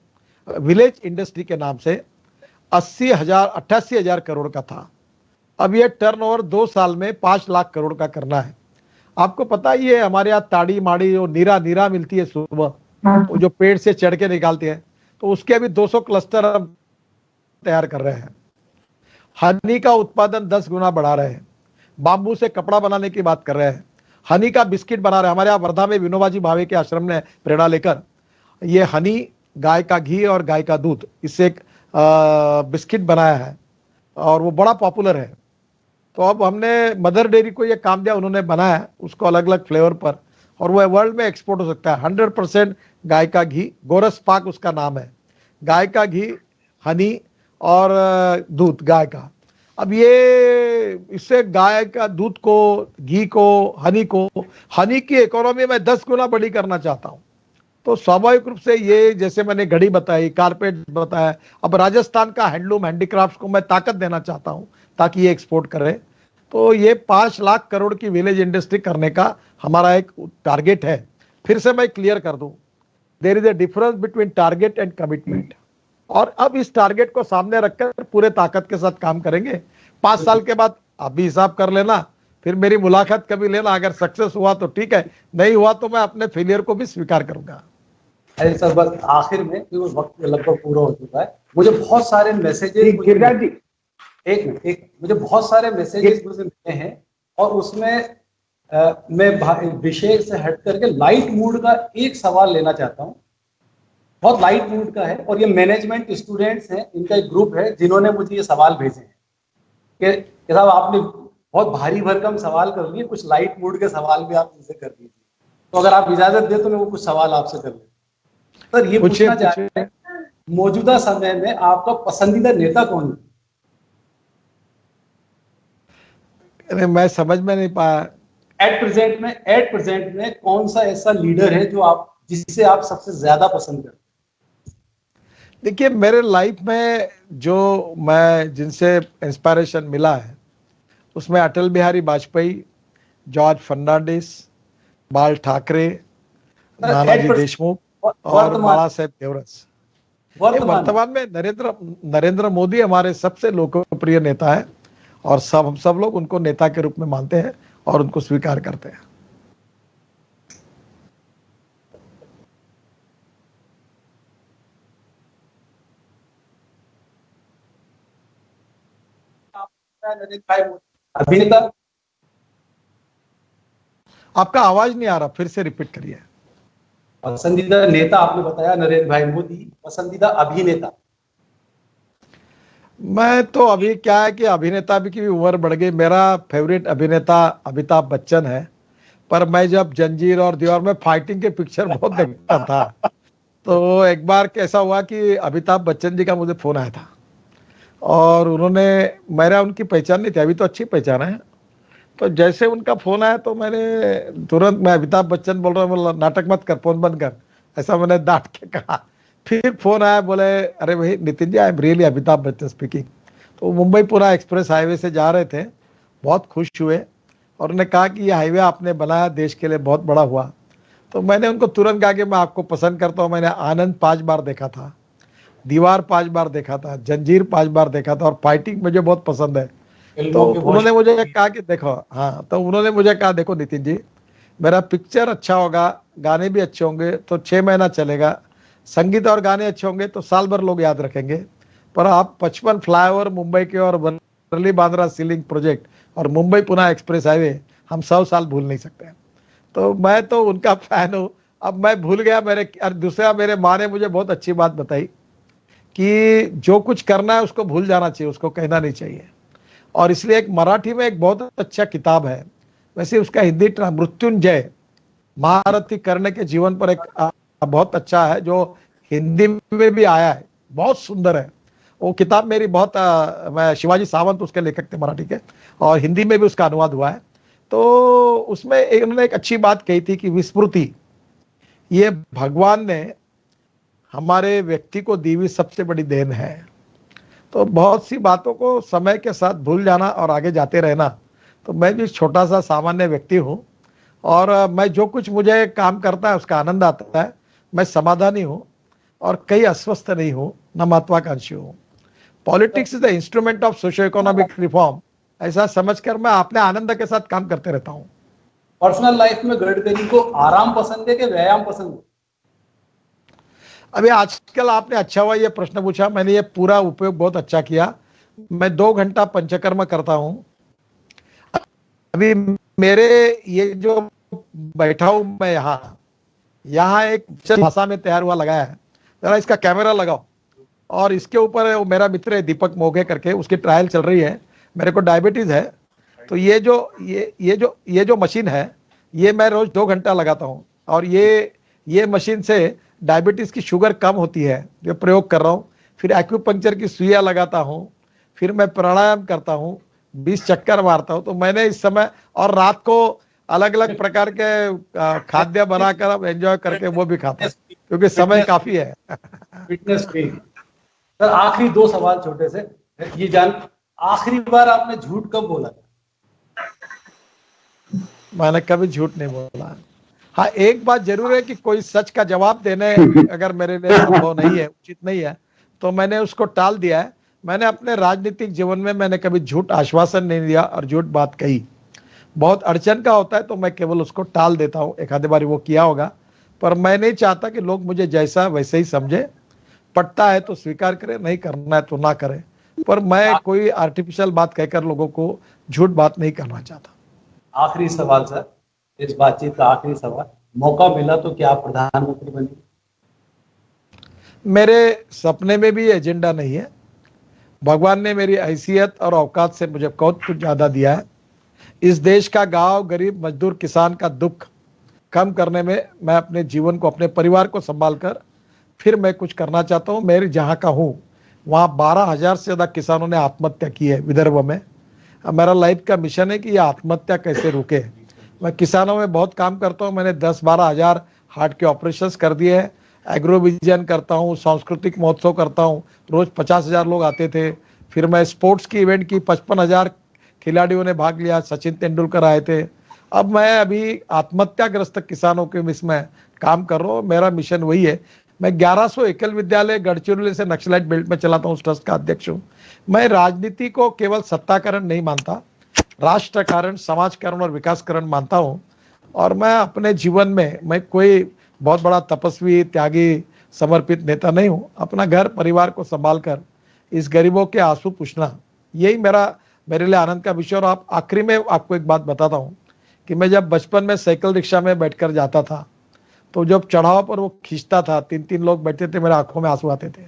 विलेज इंडस्ट्री के नाम से 88,000 करोड़ का था। अब ये टर्नओवर 2 साल में 5 लाख करोड़ का करना है। आपको पता ही है हमारे यहाँ ताड़ी माड़ी जो नीरा मिलती है सुबह, वो जो पेड़ से चढ़ के निकालते हैं, तो उसके अभी 200 क्लस्टर हम तैयार कर रहे हैं। हनी का उत्पादन 10 गुना बढ़ा रहे हैं। बांबू से कपड़ा बनाने की बात कर रहे हैं। हनी का बिस्किट बना रहे हैं। हमारे यहाँ वर्धा में विनोबाजी भावे के आश्रम ने प्रेरणा लेकर ये हनी, गाय का घी और गाय का दूध, इससे एक बिस्किट बनाया है और वो बड़ा पॉपुलर है। तो अब हमने मदर डेयरी को ये काम दिया, उन्होंने बनाया उसको अलग अलग फ्लेवर पर, और वो वर्ल्ड में एक्सपोर्ट हो सकता है। 100% गाय का घी, गोरस पाक उसका नाम है, गाय का घी, हनी और दूध गाय का। अब ये इससे गाय का दूध को, घी को, हनी की इकोनॉमी में 10 गुना बड़ी करना चाहता हूं। तो स्वाभाविक रूप से ये, जैसे मैंने घड़ी बताई, कारपेट बताया, अब राजस्थान का हैंडलूम, हैंडीक्राफ्ट को मैं ताकत देना चाहता हूं ताकि ये एक्सपोर्ट करे। तो ये 5 लाख करोड़ की विलेज इंडस्ट्री करने का हमारा एक टारगेट है। फिर से मैं क्लियर कर दूं, there is a difference between target and commitment. और अब इस टारगेट को सामने रखकर पूरे ताकत के साथ काम करेंगे। 5 साल के बाद आप भी हिसाब कर लेना, फिर मेरी मुलाकात कभी लेना। अगर सक्सेस हुआ तो ठीक है, नहीं हुआ तो मैं अपने फेलियर को भी स्वीकार करूंगा।
अरे सर, बस आखिर में, क्योंकि वक्त लगभग पूरा हो चुका है, मुझे बहुत सारे मैसेजेस,
गिरिराज जी
एक मुझे बहुत सारे मैसेजेस मुझे मिले हैं, और उसमें मैं विषय से हट करके लाइट मूड का एक सवाल लेना चाहता हूँ। बहुत लाइट मूड का है, और ये मैनेजमेंट स्टूडेंट्स हैं, इनका एक ग्रुप है जिन्होंने मुझे ये सवाल भेजे हैं कि साहब आपने बहुत भारी भरकम सवाल कर लिए, कुछ लाइट मूड के सवाल भी आप मुझसे कर दीजिए। तो अगर आप इजाजत दे तो मैं वो कुछ सवाल आपसे कर लूँ। सर, ये पूछना चाह रहे हैं, मौजूदा समय में आपका पसंदीदा नेता कौन है?
मैं समझ में नहीं पाया।
एट प्रेजेंट में कौन सा ऐसा लीडर है जो आप, जिससे आप सबसे ज्यादा पसंद करते हैं?
देखिए, मेरे लाइफ में जो मैं जिनसे इंस्पायरेशन मिला है उसमें अटल बिहारी वाजपेयी, जॉर्ज फर्नांडिस, बाल ठाकरे, नानाजी देशमुख और बाला साहेब देवरस। वर्तमान में नरेंद्र मोदी हमारे सबसे लोकप्रिय नेता है, और हम सब लोग उनको नेता के रूप में मानते हैं और उनको स्वीकार करते हैं।
अभिनेता?
आपका आवाज नहीं आ रहा, फिर से रिपीट करिए।
पसंदीदा नेता आपने बताया नरेंद्र भाई मोदी, पसंदीदा अभिनेता?
मैं तो अभी क्या है कि अभिनेता भी की उम्र बढ़ गई, मेरा फेवरेट अभिनेता अमिताभ बच्चन है। पर मैं जब जंजीर और दीवार में फाइटिंग के पिक्चर बहुत देखता था, तो एक बार कैसा हुआ कि अमिताभ बच्चन जी का मुझे फोन आया था, और उन्होंने, मेरा उनकी पहचान नहीं थी, अभी तो अच्छी पहचान है। तो जैसे उनका फोन आया तो मैंने तुरंत, मैं अमिताभ बच्चन बोल रहा हूँ, नाटक मत कर, फोन बंद कर, ऐसा मैंने डांट के कहा। फिर फोन आया, बोले अरे भाई Nitin ji, I am really Amitabh Bachchan speaking. तो मुंबई पुणे एक्सप्रेस हाईवे से जा रहे थे, बहुत खुश हुए और उन्होंने कहा कि ये हाईवे आपने बनाया देश के लिए बहुत बड़ा हुआ। तो मैंने उनको तुरंत कहा कि मैं आपको पसंद करता हूँ, मैंने आनंद 5 बार देखा था, दीवार 5 बार देखा था, जंजीर 5 बार देखा था और फाइटिंग मुझे बहुत पसंद है। तो
फिल्मों के बहुत
उन्होंने मुझे कहा कि देखो, हाँ, तो उन्होंने मुझे कहा देखो नितिन जी, मेरा पिक्चर अच्छा होगा, गाने भी अच्छे होंगे तो 6 महीना चलेगा, संगीत और गाने अच्छे होंगे तो साल भर लोग याद रखेंगे, पर आप 55 फ्लाईओवर मुंबई के और वर्ली बांद्रा सीलिंग प्रोजेक्ट और मुंबई पुणे एक्सप्रेस हाईवे हम 100 साल भूल नहीं सकते। तो मैं तो उनका फैन हूँ। अब मैं भूल गया, और दूसरा मेरे माँ ने मुझे बहुत अच्छी बात बताई कि जो कुछ करना है उसको भूल जाना चाहिए, उसको कहना नहीं चाहिए। और इसलिए एक मराठी में एक बहुत अच्छा किताब है, वैसे उसका हिंदी मृत्युंजय महारथी करने के जीवन पर एक बहुत अच्छा है, जो हिंदी में भी आया है, बहुत सुंदर है वो किताब। मेरी बहुत मैं शिवाजी सावंत उसके लेखक थे मराठी के, और हिंदी में भी उसका अनुवाद हुआ है। तो उसमें उन्होंने एक अच्छी बात कही थी कि विस्मृति ये भगवान ने हमारे व्यक्ति को दी हुई सबसे बड़ी देन है। तो बहुत सी बातों को समय के साथ भूल जाना और आगे जाते रहना। तो मैं भी छोटा सा सामान्य व्यक्ति हूँ और मैं जो कुछ मुझे काम करता है उसका आनंद आता है। मैं समाधानी हूँ और कहीं अस्वस्थ नहीं हूँ, न महत्वाकांक्षी हूँ। Politics is the instrument of socio economic reform, ऐसा समझकर मैं अपने आनंद के साथ काम करते रहता हूँ।
पर्सनल लाइफ में गडकरी को आराम पसंद है कि व्यायाम पसंद है?
अभी आजकल आपने अच्छा हुआ ये प्रश्न पूछा, मैंने ये पूरा उपयोग बहुत अच्छा किया। मैं 2 घंटा पंचकर्म करता हूं। अभी मेरे ये जो बैठा हूं मैं यहाँ एक भाषा में तैयार हुआ लगाया है, जरा इसका कैमरा लगाओ। और इसके ऊपर मेरा मित्र है दीपक मोघे करके, उसकी ट्रायल चल रही है। मेरे को डायबिटीज है, तो ये जो मशीन है ये मैं रोज 2 घंटा लगाता हूँ। और ये मशीन से डायबिटीज की शुगर कम होती है, जो प्रयोग कर रहा हूँ। फिर एक्यूपंक्चर की सुइयां लगाता हूँ, फिर मैं प्राणायाम करता हूँ, 20 चक्कर मारता हूँ। तो मैंने इस समय और रात को अलग अलग प्रकार के खाद्य बनाकर अब एंजॉय करके वो भी खाता हूँ, क्योंकि समय काफी है।
Fitness freak. सर आखिरी 2 सवाल छोटे से, ये जान आखिरी बार आपने झूठ कब बोला था?
मैंने कभी झूठ नहीं बोला। हाँ, एक बात जरूर है कि कोई सच का जवाब देने अगर मेरे लिए संभव नहीं है, उचित नहीं है, तो मैंने उसको टाल दिया है। मैंने अपने राजनीतिक जीवन में मैंने कभी झूठ आश्वासन नहीं दिया और झूठ बात कही। बहुत अड़चन का होता है तो मैं केवल उसको टाल देता हूँ। एक आधे बार वो किया होगा, पर मैं नहीं चाहता कि लोग मुझे जैसा वैसे ही समझे। पटता है तो स्वीकार करे, नहीं करना है तो ना करे, पर मैं कोई आर्टिफिशियल बात कहकर लोगों को झूठ बात नहीं करना चाहता।
आखिरी सवाल सर, इस बातचीत का आखिरी सवाल, मौका मिला तो क्या आप प्रधानमंत्री बनेंगे?
मेरे सपने में भी एजेंडा नहीं है। भगवान ने मेरी हैसियत और औकात से मुझे बहुत कुछ ज्यादा दिया है। इस देश का गांव, गरीब, मजदूर, किसान का दुख कम करने में मैं अपने जीवन को, अपने परिवार को संभाल कर फिर मैं कुछ करना चाहता हूँ। मेरे जहाँ का हूँ वहाँ 12,000 से ज्यादा किसानों ने आत्महत्या की है विदर्भ में। मेरा लाइफ का मिशन है कि ये आत्महत्या कैसे रुके। मैं किसानों में बहुत काम करता हूँ। मैंने 10-12 हजार हार्ट के ऑपरेशंस कर दिए हैं। एग्रो विजन करता हूँ, सांस्कृतिक महोत्सव करता हूँ, रोज 50,000 लोग आते थे। फिर मैं स्पोर्ट्स की इवेंट की, 55,000 खिलाड़ियों ने भाग लिया, सचिन तेंदुलकर आए थे। अब मैं अभी आत्महत्याग्रस्त किसानों के इसमें काम कर रहा हूँ। मेरा मिशन वही है। मैं 1100 एकल विद्यालय गढ़चिरौली से नक्सलाइट बेल्ट में चलाता हूँ, उस ट्रस्ट का अध्यक्ष हूँ। मैं राजनीति को केवल सत्ताकरण नहीं मानता, राष्ट्रकरण, समाजकरण और विकासकरण मानता हूँ। और मैं अपने जीवन में मैं कोई बहुत बड़ा तपस्वी, त्यागी, समर्पित नेता नहीं हूँ। अपना घर परिवार को संभाल कर इस गरीबों के आंसू पूछना, यही मेरे लिए आनंद का विषय। और आप आखिरी में आपको एक बात बताता हूँ कि मैं जब बचपन में साइकिल रिक्शा में बैठकर जाता था, तो जब चढ़ाव पर वो खींचता था, 3-3 लोग बैठते थे, मेरे आंखों में आंसू आते थे।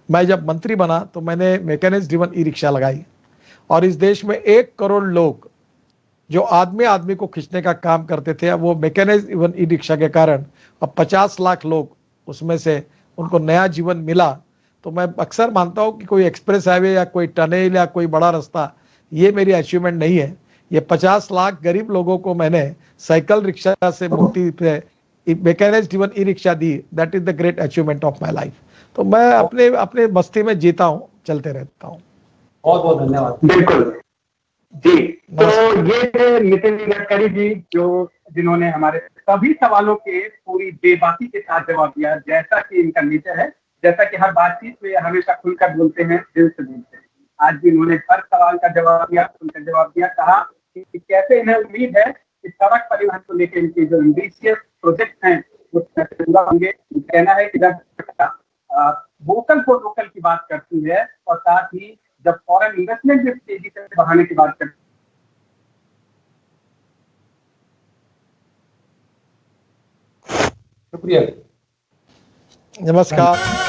मैं जब मंत्री बना तो मैंने मैकेनिक्स ड्रिवन ई रिक्शा लगाई, और इस देश में 1 करोड़ लोग जो आदमी को खींचने का काम करते थे, अब वो मैकेनिक्स ड्रिवन ई रिक्शा के कारण अब 50 लाख लोग उसमें से उनको नया जीवन मिला। तो मैं अक्सर मानता हूँ कि कोई एक्सप्रेस हाईवे या कोई टनल या कोई बड़ा रास्ता ये मेरी अचीवमेंट नहीं है। ये 50 लाख गरीब लोगों को मैंने साइकिल रिक्शा से मुक्ति पे मैकेनाइज्ड इवन ई रिक्शा दी, that is the great achievement of my life. तो मैं अपने अपने बस्ती में जीता हूँ, चलते रहता हूँ।
बहुत बहुत धन्यवाद।
बिल्कुल जी। तो ये नितिन गडकरी जी जिन्होंने हमारे सभी सवालों के पूरी बेबाकी के साथ जवाब दिया, जैसा कि इनका नेचर है, जैसा कि हर बातचीत में हमेशा खुलकर बोलते हैं, दिल से बोलते हैं। आज भी इन्होंने हर सवाल का जवाब दिया, खुलकर जवाब दिया, कहा कि कैसे इन्हें उम्मीद है कि सड़क परिवहन को लेकर इनके जो एम्बिशियस प्रोजेक्ट हैं वो कैसे पूरा होंगे। कहना है कि जब वोकल फॉर लोकल की बात करती है और साथ ही जब फॉरेन इन्वेस्टमेंट भी तेजी से बढ़ाने की बात करती
शुक्रिया।
नमस्कार।